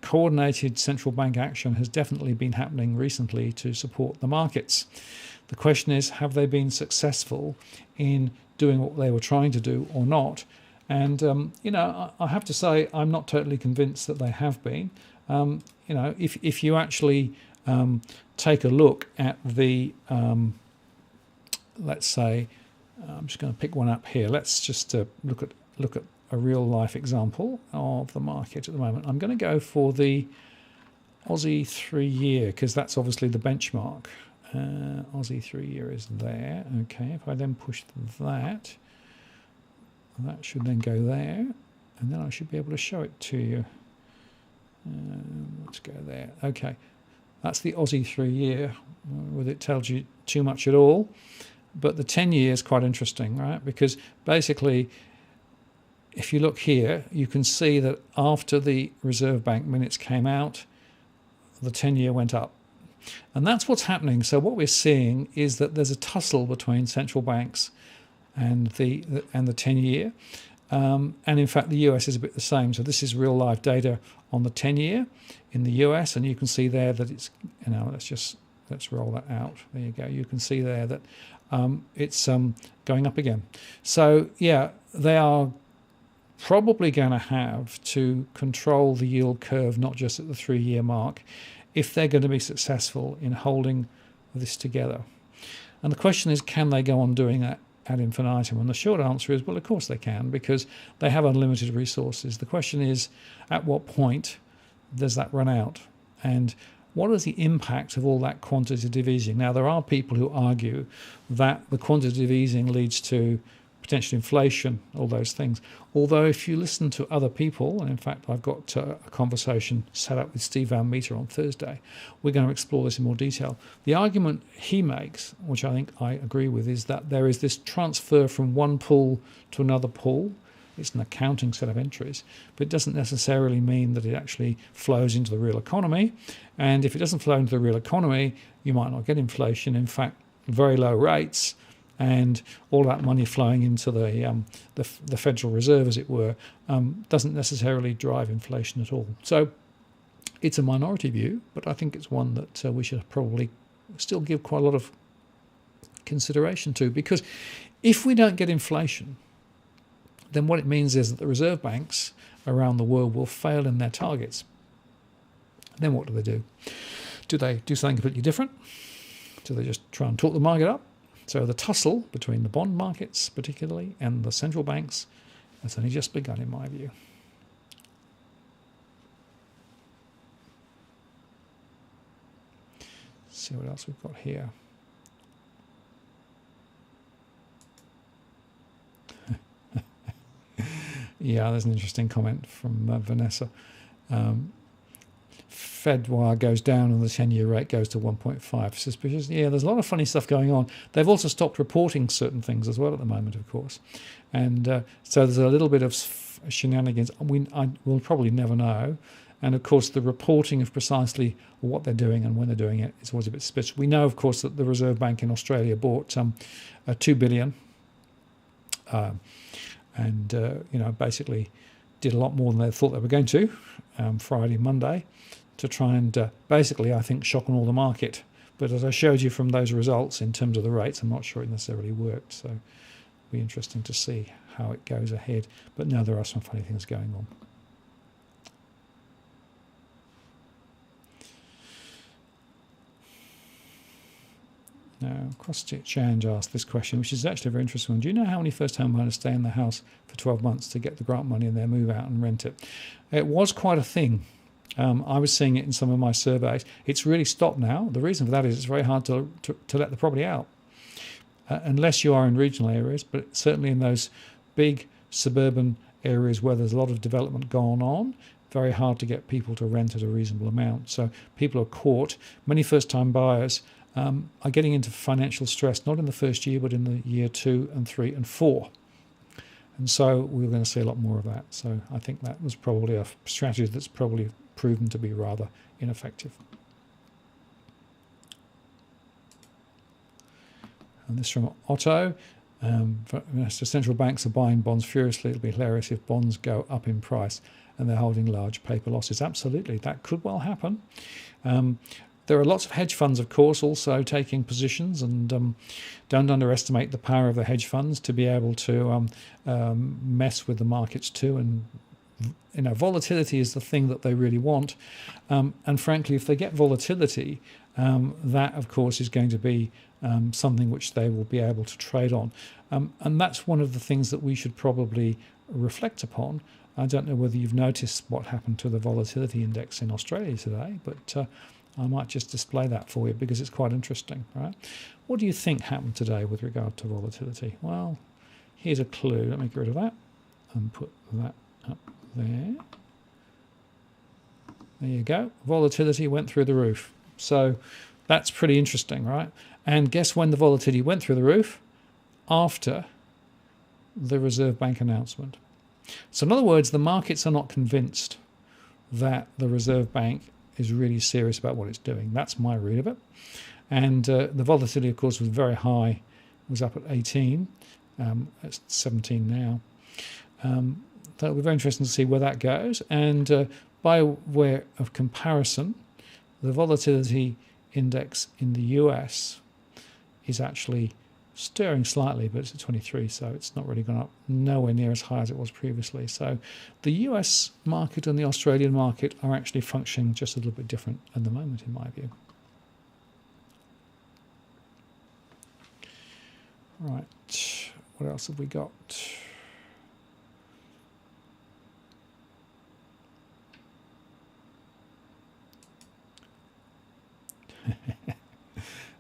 coordinated central bank action has definitely been happening recently to support the markets. The question is, have they been successful in doing what they were trying to do or not? And, I have to say, I'm not totally convinced that they have been. If you actually take a look at the, let's say, I'm just going to pick one up here. Let's just look at a real life example of the market at the moment. I'm going to go for the Aussie 3-year because that's obviously the benchmark. Aussie 3-year is there. Okay, if I then push that should then go there, and then I should be able to show it to you. Let's go there. Okay, that's the Aussie 3-year, whether it tells you too much at all. But the 10-year is quite interesting, right? Because basically, if you look here, you can see that after the Reserve Bank minutes came out, the 10-year went up. And that's what's happening. So what we're seeing is that there's a tussle between central banks and the 10-year. And in fact, the US is a bit the same. So this is real life data on the 10-year in the US, and you can see there that it's, let's roll that out. There you go. You can see there that it's going up again. So yeah, they are probably going to have to control the yield curve, not just at the 3-year mark, if they're going to be successful in holding this together. And the question is, can they go on doing that ad infinitum? And the short answer is, well, of course they can, because they have unlimited resources. The question is, at what point does that run out? And what is the impact of all that quantitative easing? Now, there are people who argue that the quantitative easing leads to potential inflation, all those things. Although if you listen to other people, and in fact I've got a conversation set up with Steve Van Meter on Thursday, we're going to explore this in more detail. The argument he makes, which I think I agree with, is that there is this transfer from one pool to another pool. It's an accounting set of entries, but it doesn't necessarily mean that it actually flows into the real economy. And if it doesn't flow into the real economy, you might not get inflation. In fact, very low rates and all that money flowing into the Federal Reserve, as it were, doesn't necessarily drive inflation at all. So it's a minority view, but I think it's one that we should probably still give quite a lot of consideration to, because if we don't get inflation, then what it means is that the reserve banks around the world will fail in their targets. Then what do? Do they do something completely different? Do they just try and talk the market up? So the tussle between the bond markets, particularly, and the central banks has only just begun, in my view. Let's see what else we've got here. Yeah, there's an interesting comment from Vanessa. Fed wire goes down and the 10-year rate goes to 1.5. Suspicious? Yeah, there's a lot of funny stuff going on. They've also stopped reporting certain things as well at the moment, of course. And so there's a little bit of shenanigans. We'll probably never know. And, of course, the reporting of precisely what they're doing and when they're doing it is always a bit suspicious. We know, of course, that the Reserve Bank in Australia bought $2 billion basically did a lot more than they thought they were going to Friday, Monday, to try and basically, I think, shock on all the market. But as I showed you from those results in terms of the rates, I'm not sure it necessarily worked. So it'll be interesting to see how it goes ahead. But now there are some funny things going on. Now, CrossChange asked this question, which is actually a very interesting one. Do you know how many first-time buyers stay in the house for 12 months to get the grant money and then move out and rent it? It was quite a thing. I was seeing it in some of my surveys. It's really stopped now. The reason for that is it's very hard to let the property out. Unless you are in regional areas, but certainly in those big suburban areas where there's a lot of development going on, very hard to get people to rent at a reasonable amount. So people are caught. Many first-time buyers are getting into financial stress, not in the first year, but in the year 2 and 3 and 4. And so we're going to see a lot more of that. So I think that was probably a strategy that's probably proven to be rather ineffective. And this from Otto. So central banks are buying bonds furiously. It'll be hilarious if bonds go up in price and they're holding large paper losses. Absolutely, that could well happen. There are lots of hedge funds, of course, also taking positions, and don't underestimate the power of the hedge funds to be able to mess with the markets too. And volatility is the thing that they really want. And frankly, if they get volatility, that, of course, is going to be something which they will be able to trade on. And that's one of the things that we should probably reflect upon. I don't know whether you've noticed what happened to the volatility index in Australia today, but I might just display that for you because it's quite interesting, right? What do you think happened today with regard to volatility? Well, here's a clue. Let me get rid of that and put that up there. There you go. Volatility went through the roof. So that's pretty interesting, right? And guess when the volatility went through the roof? After the Reserve Bank announcement. So in other words, the markets are not convinced that the Reserve Bank is really serious about what it's doing. That's my read of it. And the volatility, of course, was very high. It was up at 18. It's 17 now. That'll be very interesting to see where that goes. And by way of comparison, the volatility index in the US is actually stirring slightly, but it's at 23, so it's not really gone up nowhere near as high as it was previously. So the US market and the Australian market are actually functioning just a little bit different at the moment, in my view. Right, what else have we got?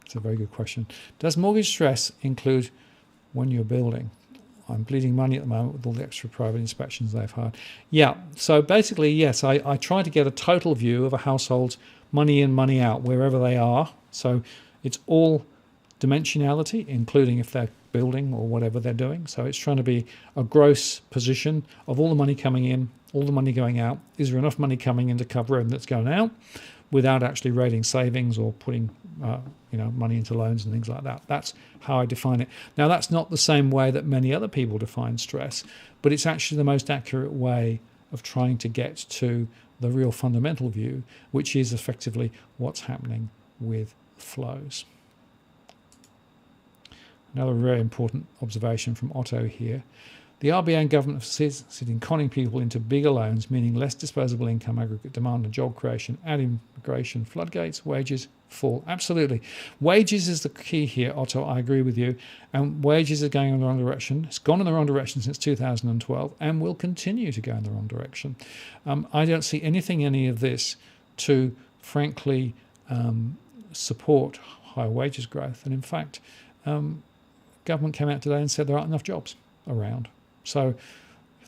It's a very good question. Does mortgage stress include when you're building? I'm bleeding money at the moment with all the extra private inspections they've had. Yeah, so basically, yes, I try to get a total view of a household's money in, money out, wherever they are. So it's all dimensionality, including if they're building or whatever they're doing. So it's trying to be a gross position of all the money coming in, all the money going out. Is there enough money coming in to cover everything that's going out without actually raiding savings or putting money into loans and things like that? That's how I define it. Now, that's not the same way that many other people define stress, but it's actually the most accurate way of trying to get to the real fundamental view, which is effectively what's happening with flows. Another very important observation from Otto here. The RBA and government have sitting conning people into bigger loans, meaning less disposable income, aggregate demand and job creation, add immigration, floodgates, wages fall. Absolutely. Wages is the key here, Otto, I agree with you. And wages are going in the wrong direction. It's gone in the wrong direction since 2012 and will continue to go in the wrong direction. I don't see anything in any of this to, frankly, support higher wages growth. And in fact, government came out today and said there aren't enough jobs around. So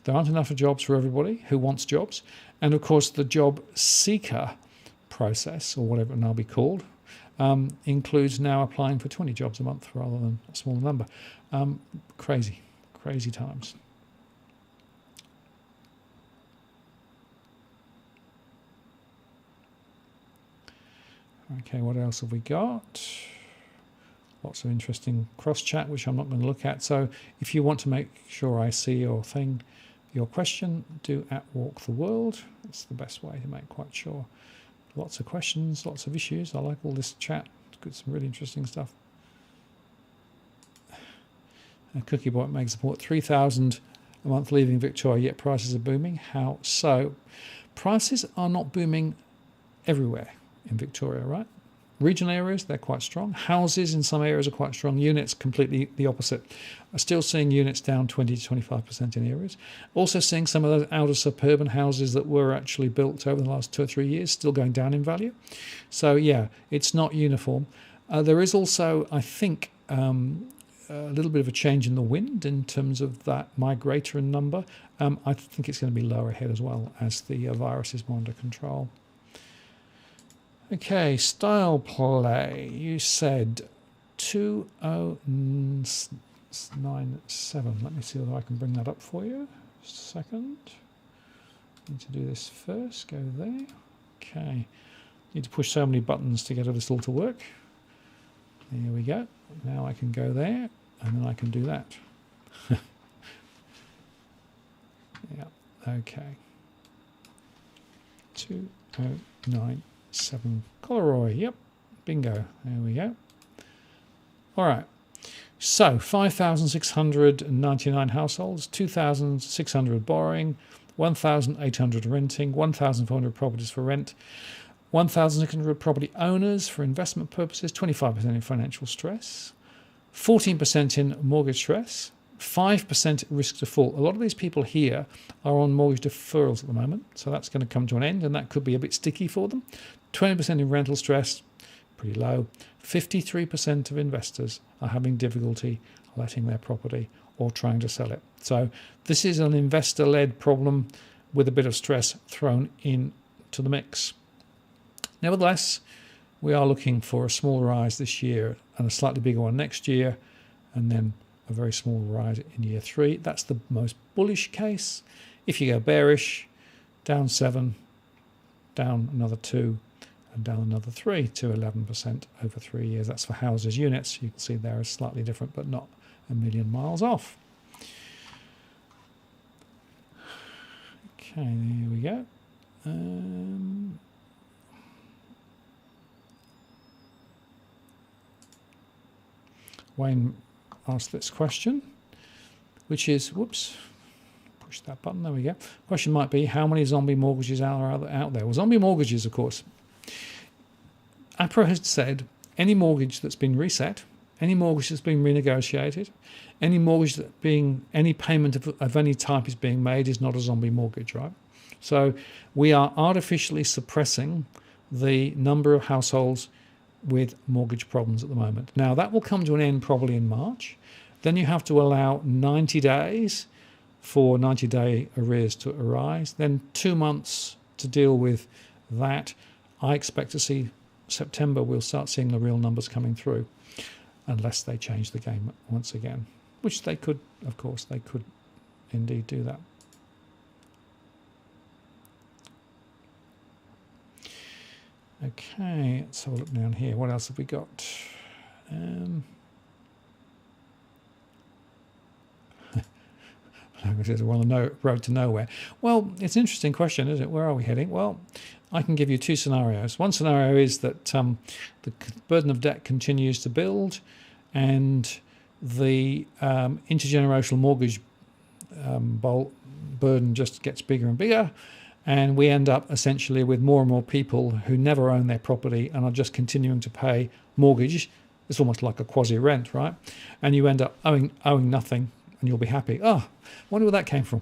there aren't enough jobs for everybody who wants jobs. And of course, the job seeker process, or whatever it will now be called, includes now applying for 20 jobs a month rather than a smaller number. Crazy times. Okay, what else have we got? Lots of interesting cross-chat, which I'm not going to look at. So if you want to make sure I see your thing, your question, do @WalkTheWorld. It's the best way to make quite sure. Lots of questions, lots of issues. I like all this chat. It's got some really interesting stuff. Cookie Boy makes a report. 3,000 a month leaving Victoria, yet prices are booming. How so? Prices are not booming everywhere in Victoria, right? Regional areas, they're quite strong. Houses in some areas are quite strong. Units, completely the opposite. I'm still seeing units down 20 to 25% in areas. Also seeing some of those outer suburban houses that were actually built over the last 2 or 3 years still going down in value. So yeah, it's not uniform. There is also, I think, a little bit of a change in the wind in terms of that migrator number. I think it's going to be lower ahead as well as the virus is more under control. Okay, style play. You said 2097. Let me see whether I can bring that up for you. Just a second. Need to do this first. Go there. Okay. Need to push so many buttons to get this all to work. There we go. Now I can go there, and then I can do that. Yeah. Okay. 2097. Coleroy. Yep. Bingo. There we go. All right. So 5,699 households, 2,600 borrowing, 1,800 renting, 1,400 properties for rent, 1,600 property owners for investment purposes, 25% in financial stress, 14% in mortgage stress, 5% risk default. A lot of these people here are on mortgage deferrals at the moment, so that's going to come to an end, and that could be a bit sticky for them. 20% in rental stress, pretty low. 53% of investors are having difficulty letting their property or trying to sell it. So this is an investor-led problem with a bit of stress thrown into the mix. Nevertheless, we are looking for a small rise this year and a slightly bigger one next year, and then a very small rise in year 3. That's the most bullish case. If you go bearish, down 7, down another 2, and down another 3 to 11% over 3 years. That's for houses. Units, you can see there is slightly different, but not a million miles off. Okay, there we go. Wayne asked this question, which is, whoops, push that button, there we go. Question might be, how many zombie mortgages are out there? Well, zombie mortgages, of course. APRA has said any mortgage that's been reset, any mortgage that's been renegotiated, any mortgage that any payment of any type is being made is not a zombie mortgage, right? So we are artificially suppressing the number of households with mortgage problems at the moment. Now that will come to an end probably in March. Then you have to allow 90 days for 90-day arrears to arise, then 2 months to deal with that. I expect to see September we'll start seeing the real numbers coming through, unless they change the game once again, which they could, of course, they could indeed do that. Okay, let's have a look down here. What else have we got? Languages are on the road to nowhere. Well, it's an interesting question, isn't it? Where are we heading? Well, I can give you 2 scenarios. One scenario is that the burden of debt continues to build, and the intergenerational mortgage burden just gets bigger and bigger, and we end up essentially with more and more people who never own their property and are just continuing to pay mortgage. It's almost like a quasi-rent, right? And you end up owing nothing, and you'll be happy. Oh, I wonder where that came from.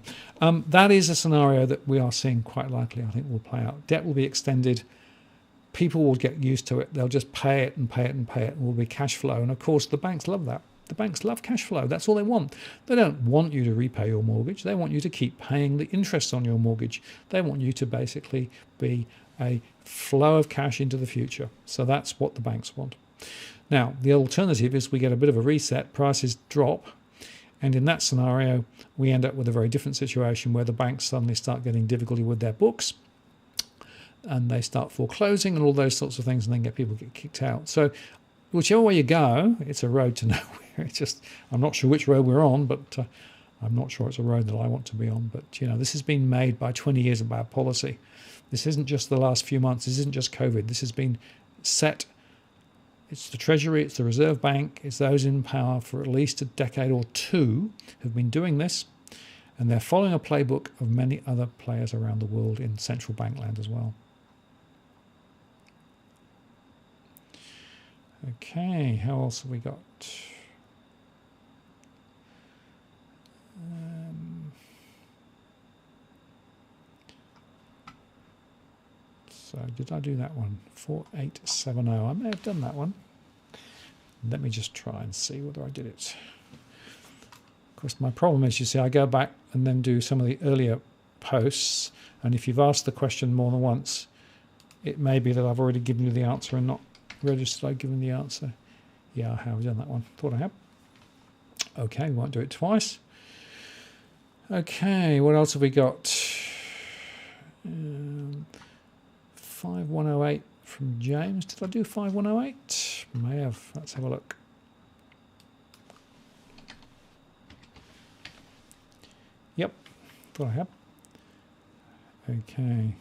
That is a scenario that we are seeing quite likely, I think, will play out. Debt will be extended. People will get used to it. They'll just pay it and pay it and pay it, and will be cash flow. And of course, the banks love that. The banks love cash flow. That's all they want. They don't want you to repay your mortgage. They want you to keep paying the interest on your mortgage. They want you to basically be a flow of cash into the future. So that's what the banks want. Now, the alternative is we get a bit of a reset, prices drop, and in that scenario, we end up with a very different situation where the banks suddenly start getting difficulty with their books, and they start foreclosing and all those sorts of things, and then people get kicked out. So whichever way you go, it's a road to nowhere. It's just, I'm not sure which road we're on, but I'm not sure it's a road that I want to be on. But, you know, this has been made by 20 years of bad policy. This isn't just the last few months. This isn't just COVID. This has been set. It's the Treasury, it's the Reserve Bank, it's those in power for at least a decade or 2 who've been doing this, and they're following a playbook of many other players around the world in central bank land as well. Okay, how else have we got? So did I do that one? 4870. I may have done that one. Let me just try and see whether I did it. Of course, my problem is, you see, I go back and then do some of the earlier posts, and if you've asked the question more than once, it may be that I've already given you the answer and not registered I've given the answer. Yeah, I have done that one. Thought I had. Okay, we won't do it twice. Okay, what else have we got? 5108 from James. Did I do 5108? May have. Let's have a look. Yep, thought I had. Okay.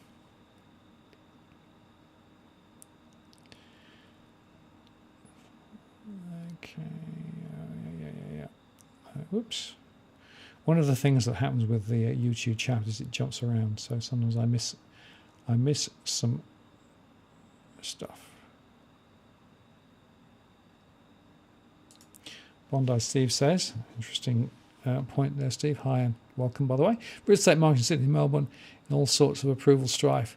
Okay. Yeah. Whoops. One of the things that happens with the YouTube chat is it jumps around, so sometimes I miss some stuff. Bondi Steve says, interesting point there, Steve. Hi and welcome, by the way. Real estate market in Sydney, Melbourne, in all sorts of approval strife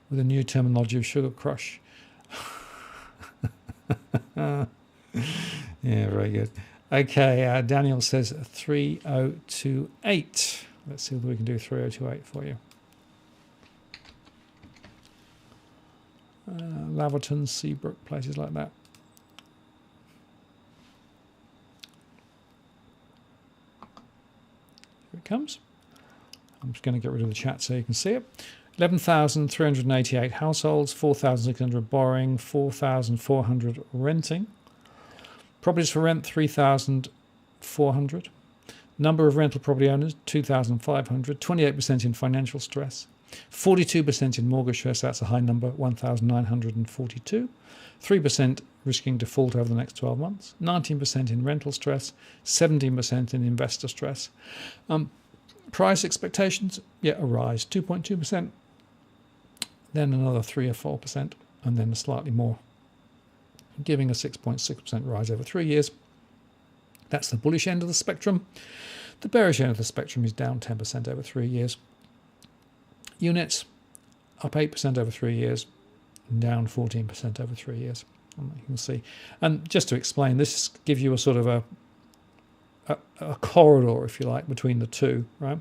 with a new terminology of sugar crush. Yeah, very good. Okay, Daniel says 3028. Let's see whether we can do 3028 for you. Laverton, Seabrook, places like that. Here it comes. I'm just going to get rid of the chat so you can see it. 11,388 households, 4,600 borrowing, 4,400 renting. Properties for rent, 3,400. Number of rental property owners, 2,500. 28% in financial stress. 42% in mortgage stress, that's a high number, 1,942. 3% risking default over the next 12 months. 19% in rental stress. 17% in investor stress. Price expectations, yeah, a rise, 2.2%. Then another 3 or 4%, and then a slightly more, giving a 6.6% rise over 3 years. That's the bullish end of the spectrum. The bearish end of the spectrum is down 10% over 3 years. Units up 8% over 3 years, down 14% over 3 years. You can see. And just to explain, this gives you a sort of a corridor, if you like, between the two, right?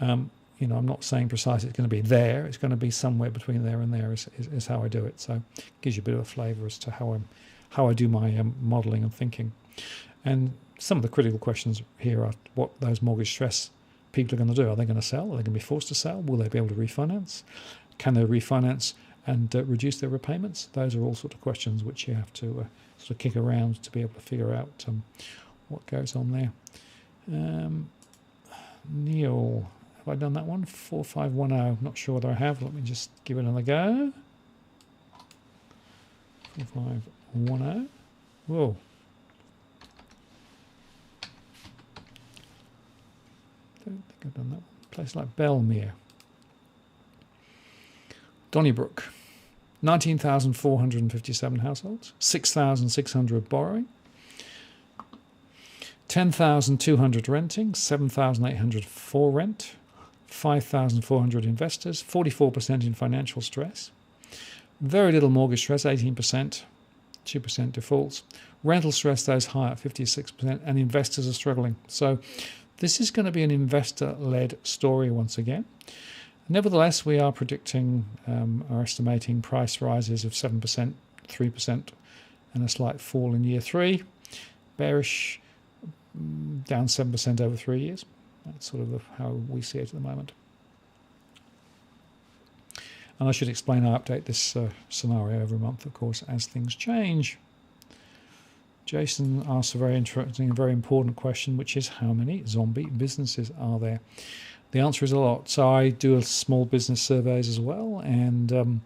You know, I'm not saying precisely it's going to be there. It's going to be somewhere between there and there is how I do it. So it gives you a bit of a flavour as to how I do my modelling and thinking. And some of the critical questions here are what those mortgage stress people are going to do. Are they going to sell? Are they going to be forced to sell? Will they be able to refinance? Can they refinance and reduce their repayments? Those are all sort of questions which you have to sort of kick around to be able to figure out what goes on there. Neil, have I done that one? 4510. Not sure whether I have. Let me just give it another go. 4510. Whoa. Don't think I've done that one. Place like Belmere. Donnybrook. 19,457 households. 6,600 borrowing. 10,200 renting, 7,800 for rent, 5,400 investors, 44% in financial stress, very little mortgage stress, 18%, 2% defaults, rental stress, those high at 56%, and investors are struggling. So this is going to be an investor-led story once again. Nevertheless, we are predicting or estimating price rises of 7%, 3%, and a slight fall in year 3. Bearish, down 7% over 3 years. That's sort of how we see it at the moment. And I should explain I update this scenario every month, of course, as things change. Jason asks a very interesting and very important question, which is how many zombie businesses are there? The answer is a lot. So I do small business surveys as well, and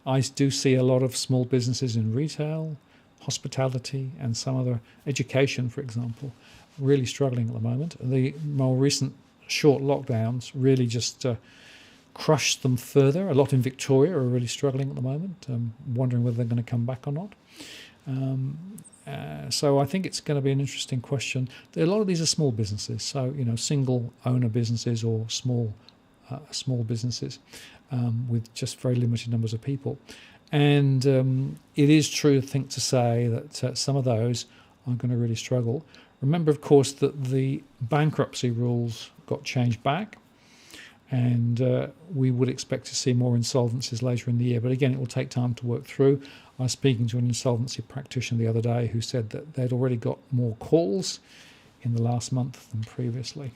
I do see a lot of small businesses in retail, hospitality, and some other education, for example, really struggling at the moment. The more recent short lockdowns really just crushed them further. A lot in Victoria are really struggling at the moment, wondering whether they're going to come back or not. So I think it's going to be an interesting question. A lot of these are small businesses, so single owner businesses or small businesses with just very limited numbers of people. And it is true, to say that some of those are going to really struggle. Remember, of course, that the bankruptcy rules got changed back, and we would expect to see more insolvencies later in the year. But again, it will take time to work through. I was speaking to an insolvency practitioner the other day who said that they'd already got more calls in the last month than previously.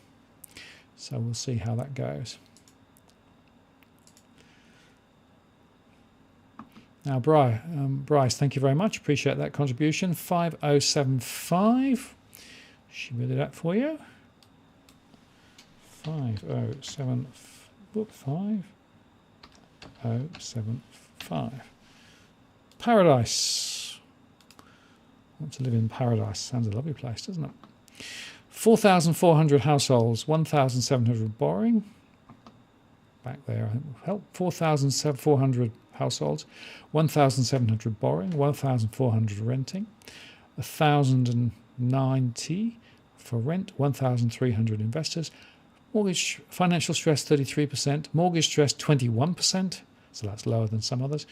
So we'll see how that goes. Now, Bryce, thank you very much. Appreciate that contribution. 5075. Should we do that for you? 5075. Paradise. Want to live in paradise. Sounds a lovely place, doesn't it? 4,400 households, 1,700 borrowing. Back there, I think will help. 4,400 households, 1,700 borrowing, 1,400 renting, 1,090 for rent, 1,300 investors. Mortgage financial stress 33%, mortgage stress 21%, so that's lower than some others.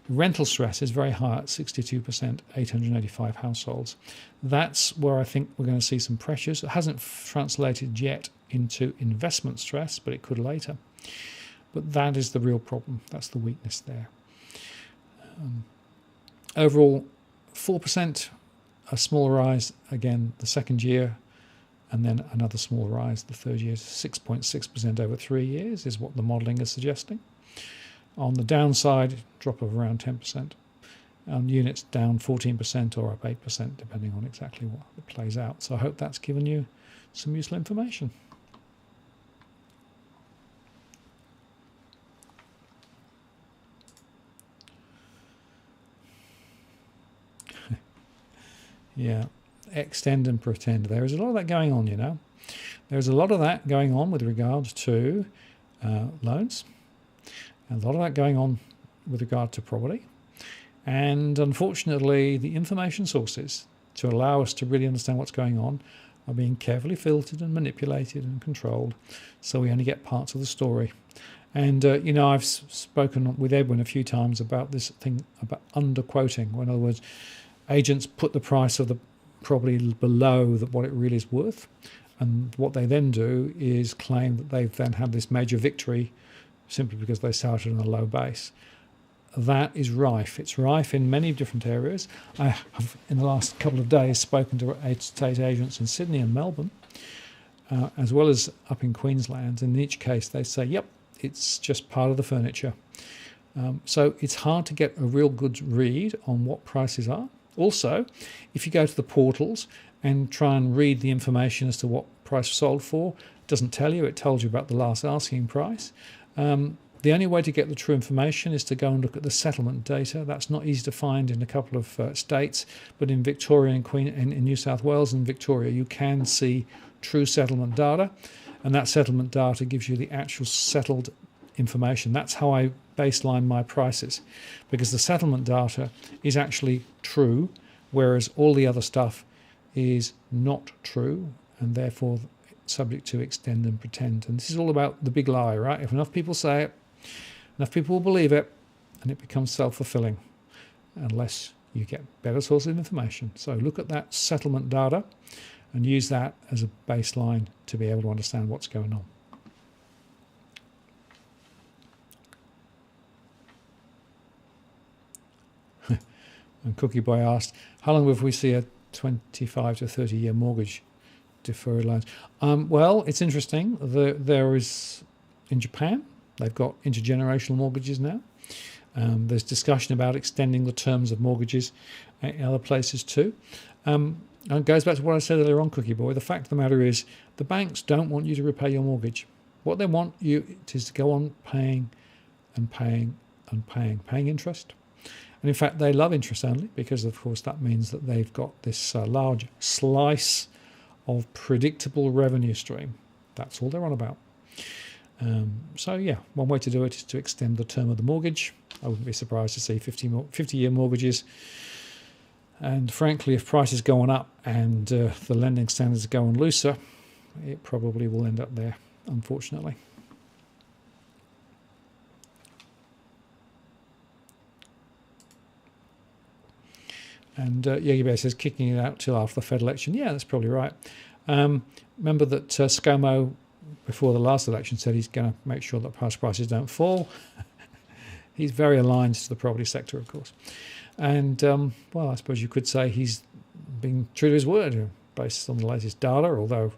Rental stress is very high at 62%, 885 households. That's where I think we're going to see some pressures. It hasn't translated yet into investment stress, but it could later. But that is the real problem. That's the weakness there. Overall, 4%, a small rise again the second year, and then another small rise the third year. 6.6% over 3 years is what the modelling is suggesting. On the downside, drop of around 10%. On units down 14% or up 8%, depending on exactly what it plays out. So I hope that's given you some useful information. Yeah, extend and pretend. There is a lot of that going on, There's a lot of that going on with regard to loans, and a lot of that going on with regard to property. And unfortunately, the information sources to allow us to really understand what's going on are being carefully filtered and manipulated and controlled, so we only get parts of the story. And, I've spoken with Edwin a few times about this thing about underquoting. In other words, agents put the price of the property below what it really is worth, and what they then do is claim that they've then had this major victory simply because they started on a low base. That is rife. It's rife in many different areas. I have, in the last couple of days, spoken to estate agents in Sydney and Melbourne, as well as up in Queensland. In each case, they say, yep, it's just part of the furniture. So it's hard to get a real good read on what prices are. Also, if you go to the portals and try and read the information as to what price sold for, it doesn't tell you. It tells you about the last asking price. The only way to get the true information is to go and look at the settlement data. That's not easy to find in a couple of states, but in Victoria and in New South Wales and Victoria, you can see true settlement data, and that settlement data gives you the actual settled information. That's how I baseline my prices, because the settlement data is actually true, whereas all the other stuff is not true and therefore subject to extend and pretend. And this is all about the big lie, right? If enough people say it, enough people will believe it, and it becomes self-fulfilling unless you get better sources of information. So look at that settlement data and use that as a baseline to be able to understand what's going on. And Cookie Boy asked, how long will we see a 25 to 30 year mortgage deferred loans? Well, it's interesting. There is, in Japan, they've got intergenerational mortgages now. There's discussion about extending the terms of mortgages in other places too. And it goes back to what I said earlier on, Cookie Boy. The fact of the matter is the banks don't want you to repay your mortgage. What they want you is to go on paying and paying and paying interest. And in fact, they love interest only because, of course, that means that they've got this large slice of predictable revenue stream. That's all they're on about. So, yeah, one way to do it is to extend the term of the mortgage. I wouldn't be surprised to see 50-year mortgages And frankly, if prices go on up and the lending standards go on looser, it probably will end up there, unfortunately. And Yogi Bear says kicking it out till after the Fed election. Yeah, that's probably right. Remember that ScoMo, before the last election, said he's going to make sure that prices don't fall. He's very aligned to the property sector, of course. And, well, I suppose you could say he's been true to his word based on the latest data, although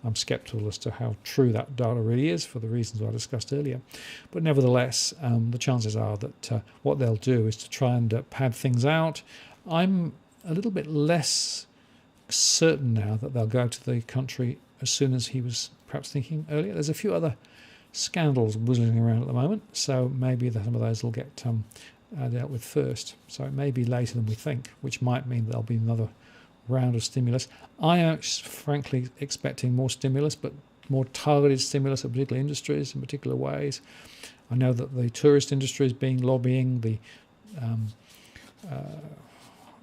I'm sceptical as to how true that data really is for the reasons I discussed earlier. But nevertheless, the chances are that what they'll do is to try and pad things out. I'm a little bit less certain now that they'll go to the country as soon as he was perhaps thinking earlier. There's a few other scandals whizzing around at the moment, so maybe some of those will get dealt with first. So it may be later than we think, which might mean there'll be another round of stimulus. I am frankly expecting more stimulus, but more targeted stimulus at particular industries in particular ways. I know that the tourist industry is lobbying, the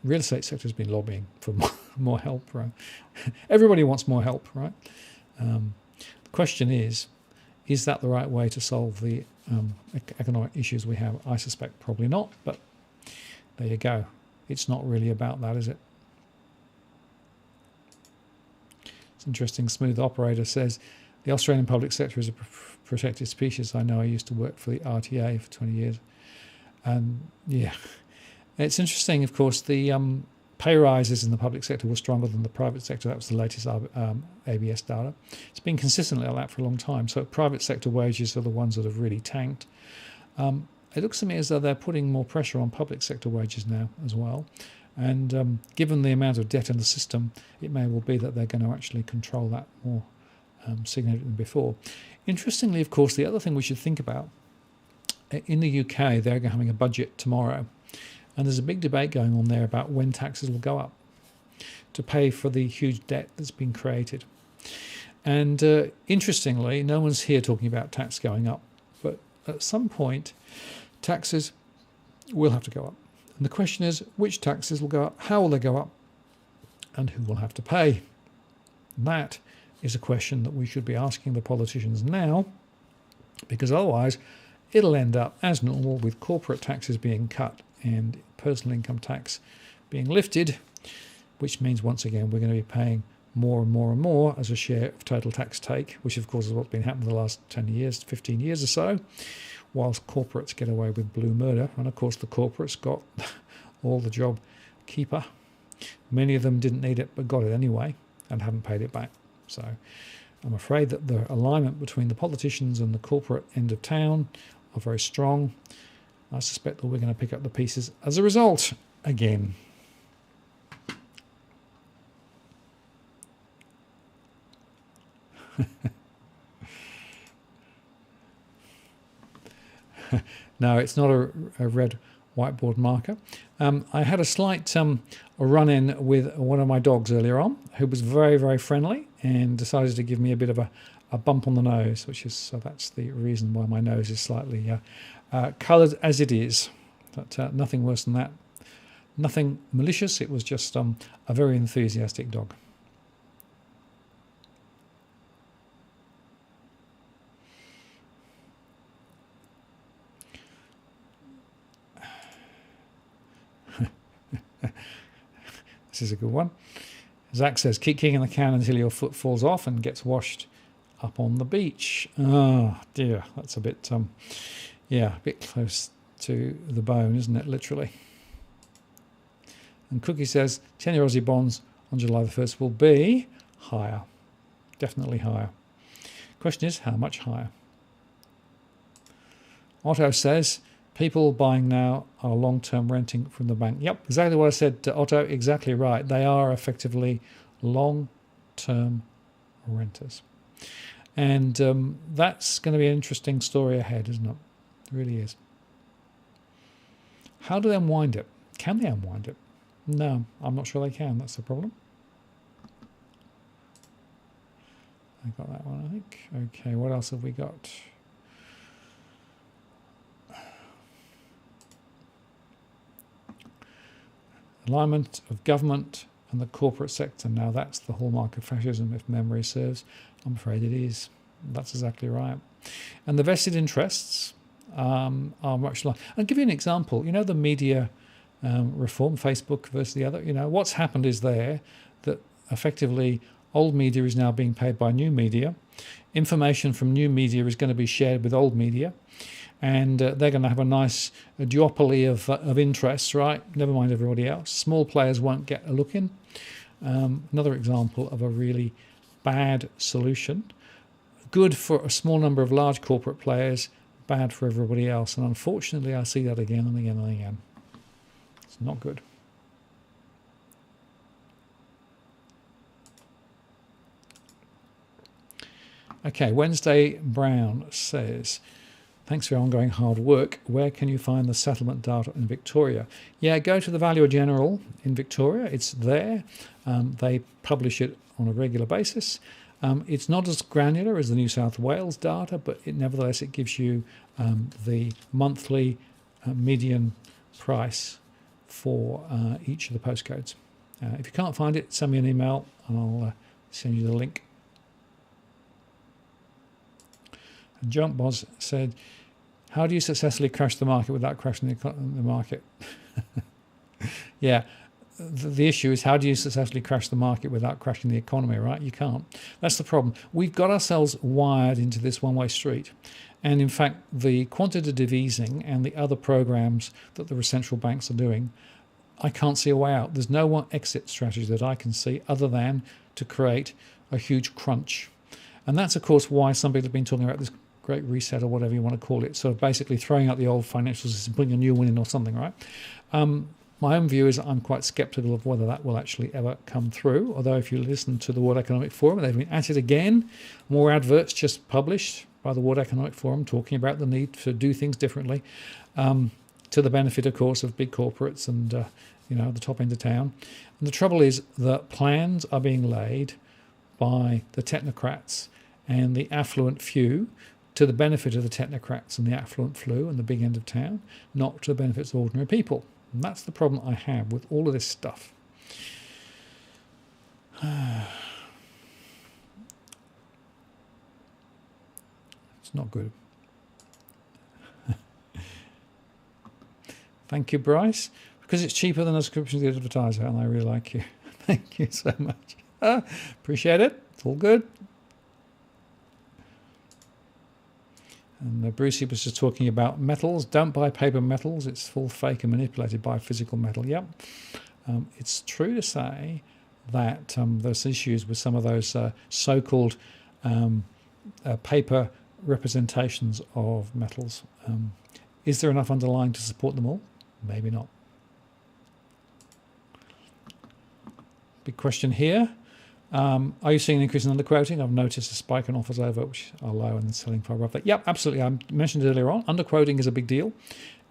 real estate sector has been lobbying for more help, right? Everybody wants more help, right? The question is that the right way to solve the economic issues we have? I suspect probably not, but there you go. It's not really about that, is it? It's interesting. Smooth Operator says, the Australian public sector is a protected species. I know I used to work for the RTA for 20 years. Yeah. It's interesting, of course, the pay rises in the public sector were stronger than the private sector. That was the latest ABS data. It's been consistently like that for a long time. So private sector wages are the ones that have really tanked. It looks to me as though they're putting more pressure on public sector wages now as well. And given the amount of debt in the system, it may well be that they're going to actually control that more significantly than before. Interestingly, of course, the other thing we should think about, in the UK, they're having a budget tomorrow. And there's a big debate going on there about when taxes will go up to pay for the huge debt that's been created. And interestingly, no one's here talking about tax going up. But at some point, taxes will have to go up. And the question is, which taxes will go up, how will they go up, and who will have to pay? That is a question that we should be asking the politicians now, because otherwise it'll end up as normal with corporate taxes being cut and personal income tax being lifted, which means once again we're going to be paying more and more and more as a share of total tax take, which of course is what's been happening the last 10 years, 15 years or so, whilst corporates get away with blue murder. And of course the corporates got all the job keeper. Many of them didn't need it but got it anyway and haven't paid it back. So I'm afraid that the alignment between the politicians and the corporate end of town are very strong. I suspect that we're going to pick up the pieces as a result again. No, it's not a red whiteboard marker. I had a slight run-in with one of my dogs earlier on, who was very, very friendly and decided to give me a bit of a bump on the nose, so that's the reason why my nose is slightly coloured as it is. But nothing worse than that. Nothing malicious. It was just a very enthusiastic dog. This is a good one. Zach says, keep kicking the can until your foot falls off and gets washed up on the beach. Oh dear, that's a bit, a bit close to the bone, isn't it, literally? And Cookie says, 10-year Aussie bonds on July the 1st will be higher. Definitely higher. Question is, how much higher? Otto says, people buying now are long-term renting from the bank. Yep, exactly what I said to Otto, exactly right. They are effectively long-term renters. And that's going to be an interesting story ahead, isn't it? It really is. How do they unwind it? Can they unwind it? No, I'm not sure they can. That's the problem. I got that one, I think. Okay, what else have we got? alignment of government and the corporate sector. Now that's the hallmark of fascism, if memory serves. I'm afraid it is. That's exactly right. And the vested interests are much like. I'll give you an example. You know, the media reform, Facebook versus the other. You know, what's happened is that effectively old media is now being paid by new media. Information from new media is going to be shared with old media. And they're going to have a nice duopoly of interests, right? Never mind everybody else. Small players won't get a look in. Another example of a really bad solution. Good for a small number of large corporate players, bad for everybody else. And unfortunately, I see that again and again and again. It's not good. Okay, Wednesday Brown says, thanks for your ongoing hard work. Where can you find the settlement data in Victoria? Yeah, go to the Valuer General in Victoria. It's there. They publish it on a regular basis. It's not as granular as the New South Wales data, but nevertheless it gives you the monthly median price for each of the postcodes. If you can't find it, send me an email and I'll send you the link. And Jump Boz said, how do you successfully crash the market without crashing the market? Yeah, the issue is, how do you successfully crash the market without crashing the economy, right? You can't. That's the problem. We've got ourselves wired into this one-way street. And in fact, the quantitative easing and the other programs that the central banks are doing, I can't see a way out. There's no one exit strategy that I can see other than to create a huge crunch. And that's, of course, why some people have been talking about this great reset or whatever you want to call it, sort of basically throwing out the old financial system, putting a new one in or something, right? My own view is I'm quite sceptical of whether that will actually ever come through, although if you listen to the World Economic Forum, they've been at it again. More adverts just published by the World Economic Forum talking about the need to do things differently, to the benefit, of course, of big corporates and the top end of town. And the trouble is that plans are being laid by the technocrats and the affluent few to the benefit of the technocrats and the affluent few and the big end of town, not to the benefits of ordinary people. And that's the problem I have with all of this stuff. It's not good. Thank you, Bryce. Because it's cheaper than a subscription to the advertiser, and I really like you. Thank you so much. Appreciate it. It's all good. And Brucey was just talking about metals. Don't buy paper metals. It's full fake and manipulated by physical metal. Yep. It's true to say that there's issues with some of those so-called paper representations of metals. Is there enough underlying to support them all? Maybe not. Big question here. Are you seeing an increase in underquoting? I've noticed a spike in offers over, which are low, and the selling far above that. Yep, absolutely. I mentioned it earlier on. Underquoting is a big deal.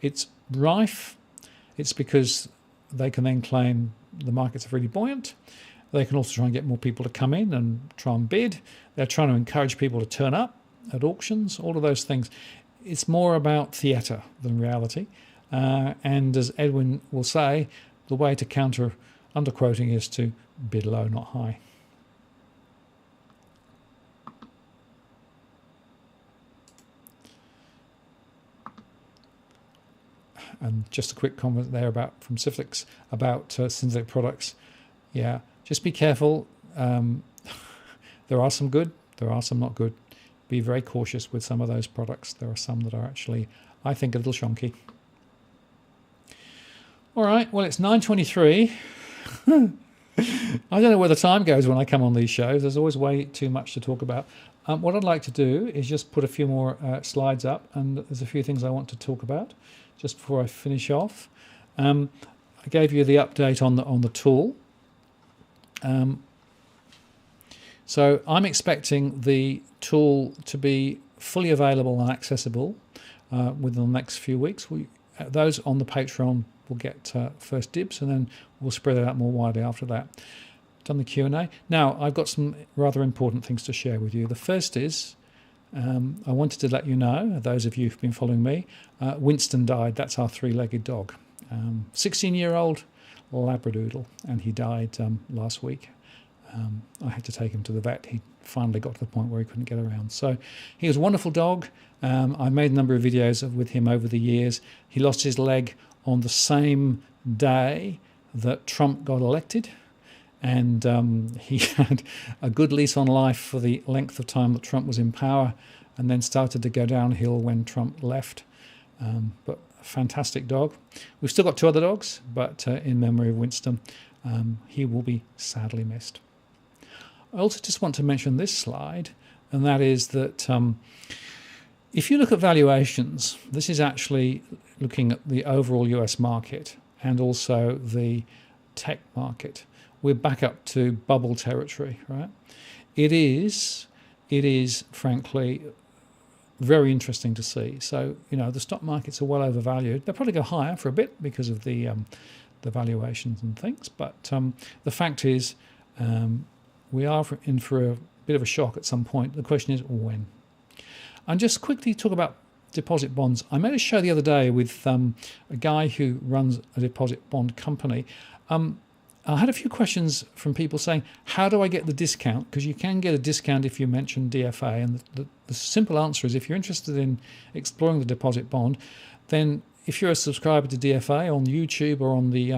It's rife. It's because they can then claim the markets are really buoyant. They can also try and get more people to come in and try and bid. They're trying to encourage people to turn up at auctions, all of those things. It's more about theatre than reality. And as Edwin will say, the way to counter underquoting is to bid low, not high. And just a quick comment there from Siflix about synthetic products. Yeah, just be careful. There are some good, there are some not good. Be very cautious with some of those products. There are some that are actually, I think, a little shonky. All right, well, it's 9:23. I don't know where the time goes when I come on these shows. There's always way too much to talk about. What I'd like to do is just put a few more slides up, and there's a few things I want to talk about just before I finish off. I gave you the update on the tool. So I'm expecting the tool to be fully available and accessible within the next few weeks. Those on the Patreon will get first dibs, and then we'll spread it out more widely after that. Done the Q&A. Now, I've got some rather important things to share with you. The first is, I wanted to let you know, those of you who've been following me, Winston died. That's our three-legged dog. 16-year-old Labradoodle, and he died last week. I had to take him to the vet. He finally got to the point where he couldn't get around. So he was a wonderful dog. I've made a number of videos with him over the years. He lost his leg on the same day that Trump got elected, and he had a good lease on life for the length of time that Trump was in power, and then started to go downhill when Trump left. But a fantastic dog. We've still got 2 other dogs, but in memory of Winston, he will be sadly missed. I also just want to mention this slide, and that is that if you look at valuations, this is actually looking at the overall US market and also the tech market. We're back up to bubble territory, right? It is frankly very interesting to see. So, the stock markets are well overvalued. They'll probably go higher for a bit because of the valuations and things. But the fact is, we are in for a bit of a shock at some point. The question is when. And just quickly talk about deposit bonds. I made a show the other day with a guy who runs a deposit bond company. I had a few questions from people saying, how do I get the discount? Because you can get a discount if you mention DFA. And the simple answer is, if you're interested in exploring the deposit bond, then if you're a subscriber to DFA on YouTube or on the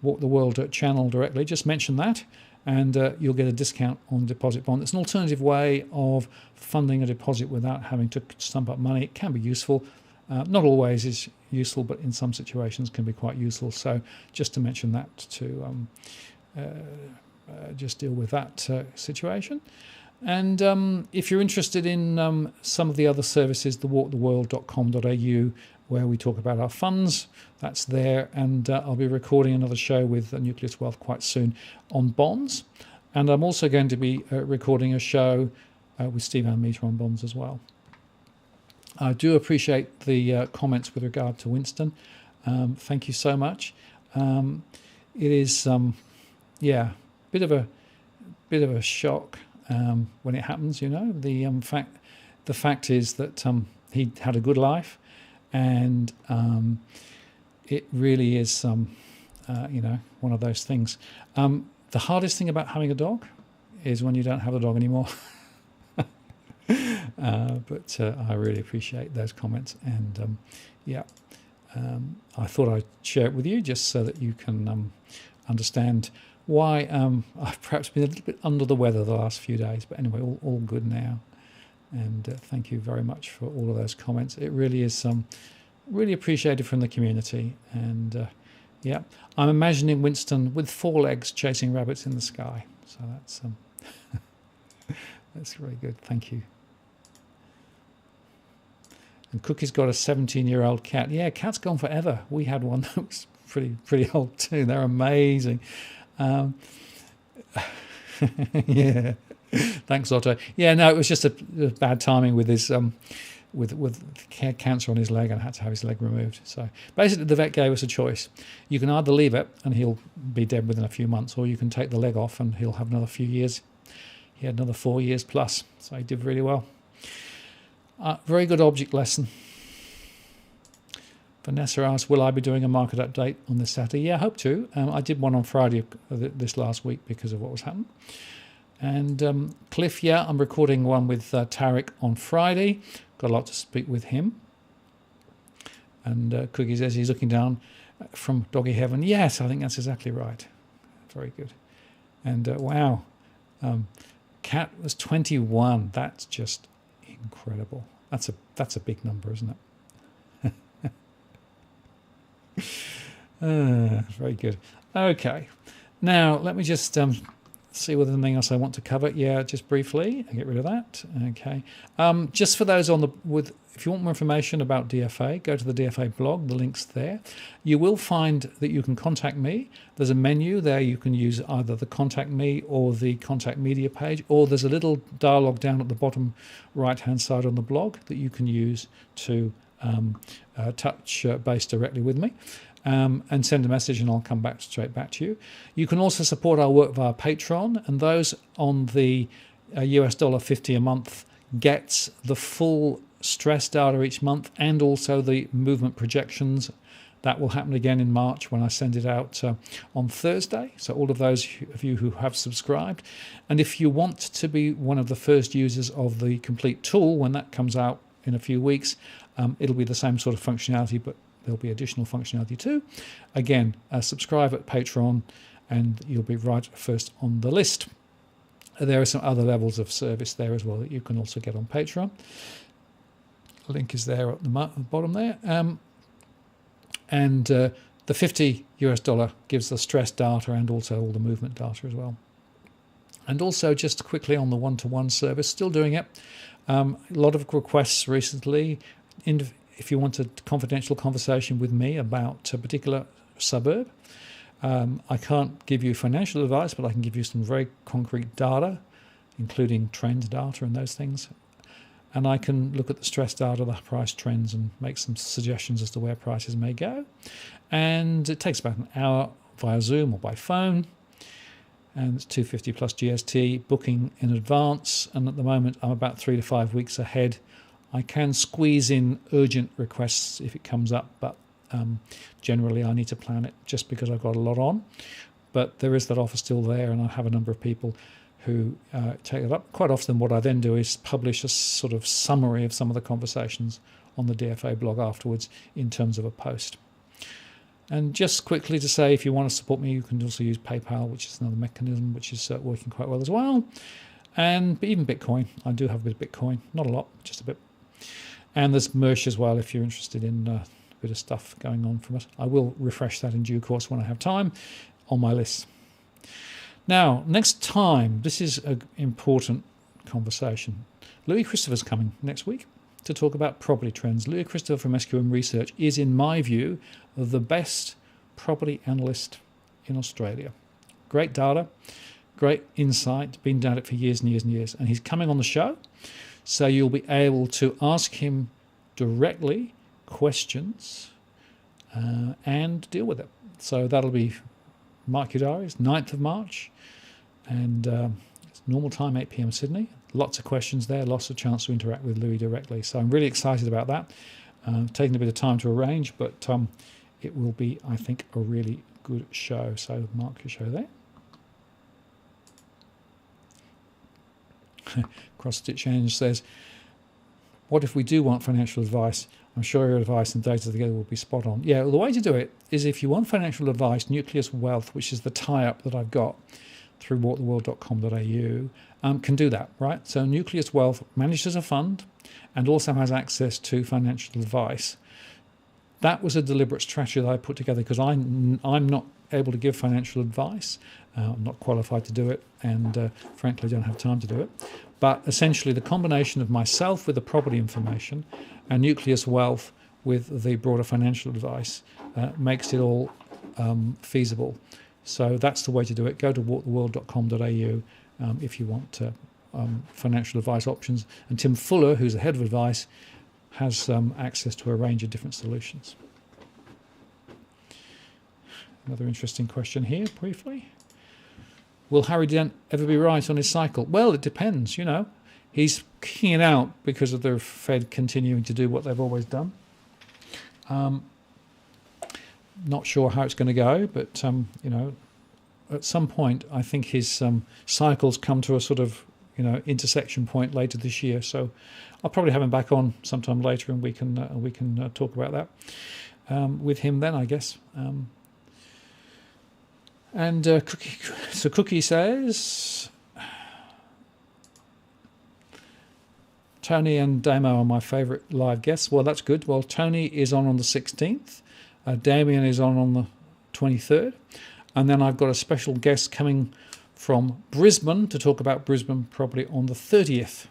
Walk the World channel directly, just mention that, and you'll get a discount on deposit bond. It's an alternative way of funding a deposit without having to stump up money. It can be useful. Not always is useful, but in some situations can be quite useful. So just to mention that, to just deal with that situation. And if you're interested in some of the other services, the walktheworld.com.au, where we talk about our funds, that's there. And I'll be recording another show with Nucleus Wealth quite soon on bonds. And I'm also going to be recording a show with Steve Van Meter on bonds as well. I do appreciate the comments with regard to Winston. Thank you so much. It is, bit of a shock when it happens. The fact is that he had a good life, and it really is one of those things. The hardest thing about having a dog is when you don't have a dog anymore. But I really appreciate those comments, and I thought I'd share it with you just so that you can understand why I've perhaps been a little bit under the weather the last few days. But anyway, all good now, and thank you very much for all of those comments. It really is really appreciated from the community, and I'm imagining Winston with 4 legs chasing rabbits in the sky. So that's that's very good. Thank you. And Cookie's got a 17-year-old cat. Yeah, cat's gone forever. We had one that was pretty old too. They're amazing. Yeah. Thanks, Otto. Yeah, no, it was just a bad timing with his with cancer on his leg, and had to have his leg removed. So basically, the vet gave us a choice. You can either leave it and he'll be dead within a few months, or you can take the leg off and he'll have another few years. He had another 4 years plus, so he did really well. Very good object lesson. Vanessa asked, will I be doing a market update on this Saturday? Yeah, I hope to. I did one on Friday this last week because of what was happening. And Cliff, I'm recording one with Tarek on Friday. Got a lot to speak with him. And Cookie says he's looking down from doggy heaven. Yes, I think that's exactly right. Very good. And wow, Cat was 21. That's just incredible. That's a big number, isn't it? Very good. Okay. Now let me just see whether there's anything else I want to cover. Yeah, just briefly. I'll get rid of that. Okay. Just for those if you want more information about DFA, go to the DFA blog. The link's there. You will find that you can contact me. There's a menu there. You can use either the contact me or the contact media page, or there's a little dialogue down at the bottom right-hand side on the blog that you can use to touch base directly with me. And send a message, and I'll come straight back to you. You can also support our work via Patreon, and those on the US $50 a month gets the full stress data each month, and also the movement projections That will happen again in March when I send it out on Thursday. So all of those of you who have subscribed. And if you want to be one of the first users of the complete tool when that comes out in a few weeks, it'll be the same sort of functionality, but there'll be additional functionality too. Again, subscribe at Patreon and you'll be right first on the list. There are some other levels of service there as well that you can also get on Patreon. The link is there at the bottom there. And the $50 gives the stress data and also all the movement data as well. And also just quickly on the one-to-one service, still doing it. A lot of requests recently. If you want a confidential conversation with me about a particular suburb, I can't give you financial advice, but I can give you some very concrete data, including trend data and those things. And I can look at the stress data, the price trends, and make some suggestions as to where prices may go. And it takes about an hour via Zoom or by phone. And it's $250 plus GST, booking in advance. And at the moment, I'm about 3 to 5 weeks ahead. I can squeeze in urgent requests if it comes up, but generally I need to plan it just because I've got a lot on. But there is that offer still there, and I have a number of people who take it up. Quite often what I then do is publish a sort of summary of some of the conversations on the DFA blog afterwards in terms of a post. And just quickly to say, if you want to support me, you can also use PayPal, which is another mechanism which is working quite well as well. And even Bitcoin. I do have a bit of Bitcoin, not a lot, just a bit. And there's Merch as well if you're interested in a bit of stuff going on from us. I will refresh that in due course when I have time on my list. Now, next time, this is an important conversation. Louis Christopher's coming next week to talk about property trends. Louis Christopher from SQM Research is, in my view, the best property analyst in Australia. Great data, great insight, been doing it for years and years and years. And he's coming on the show, so you'll be able to ask him directly questions and deal with it. So that'll be, mark your diaries, 9th of March. And it's normal time, 8 p.m. Sydney. Lots of questions there, lots of chance to interact with Louis directly. So I'm really excited about that. Taking a bit of time to arrange, but it will be, I think, a really good show. So mark your show there. Cross Stitch Ange says, what if we do want financial advice? I'm sure your advice and data together will be spot on. Yeah, well, the way to do it is if you want financial advice, Nucleus Wealth, which is the tie-up that I've got through walktheworld.com.au, can do that, right? So Nucleus Wealth manages a fund and also has access to financial advice. That was a deliberate strategy that I put together because I'm not able to give financial advice. I'm not qualified to do it, and frankly, don't have time to do it. But essentially, the combination of myself with the property information and Nucleus Wealth with the broader financial advice makes it all feasible. So that's the way to do it. Go to walktheworld.com.au if you want financial advice options. And Tim Fuller, who's the head of advice, has access to a range of different solutions. Another interesting question here, briefly. Will Harry Dent ever be right on his cycle? Well, it depends, you know. He's kicking it out because of the Fed continuing to do what they've always done. Not sure how it's going to go, but, you know, at some point, I think his cycles come to a sort of, you know, intersection point later this year. So I'll probably have him back on sometime later, and we can talk about that with him then, I guess. Cookie says, Tony and Damo are my favourite live guests. Well, that's good. Well, Tony is on the 16th. Damien is on the 23rd. And then I've got a special guest coming from Brisbane to talk about Brisbane property on the 30th.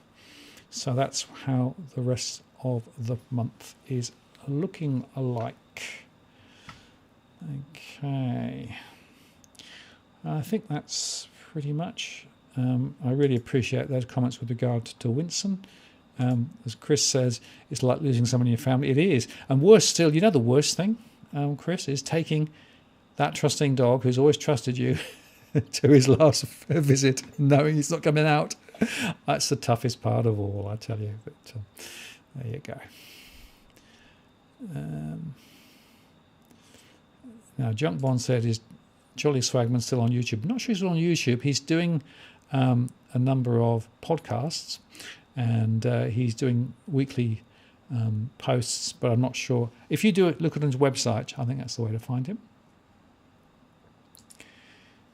So that's how the rest of the month is looking like. Okay. I think that's pretty much. I really appreciate those comments with regard to Winston. As Chris says, it's like losing someone in your family. It is. And worse still, you know the worst thing, Chris, is taking that trusting dog who's always trusted you to his last visit, knowing he's not coming out. That's the toughest part of all, I tell you. But there you go. Now, Junk Bond said, is Jolly Swagman still on YouTube? I'm not sure he's on YouTube. He's doing a number of podcasts, and he's doing weekly posts, but I'm not sure. If you do look at his website, I think that's the way to find him.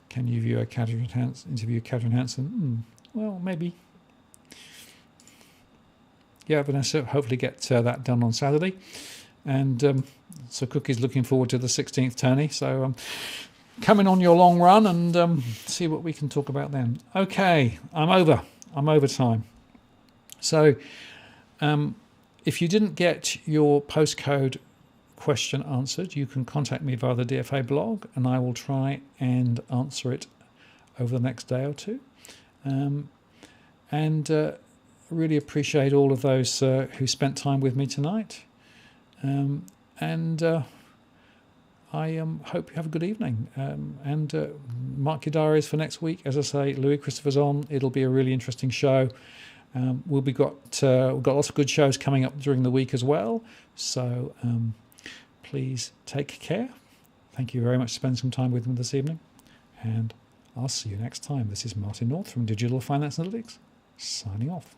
Can you view interview Catherine Hanson? Well, maybe. Yeah, Vanessa, hopefully get that done on Saturday. And so Cookie's looking forward to the 16th tourney. So come in on your long run and see what we can talk about then. Okay, I'm over time. So if you didn't get your postcode question answered, you can contact me via the DFA blog, and I will try and answer it over the next day or two. Really appreciate all of those who spent time with me tonight. I hope you have a good evening. Mark your diaries for next week. As I say, Louis Christopher's on. It'll be a really interesting show. We've got lots of good shows coming up during the week as well. So please take care. Thank you very much for spending some time with me this evening. And I'll see you next time. This is Martin North from Digital Finance Analytics, signing off.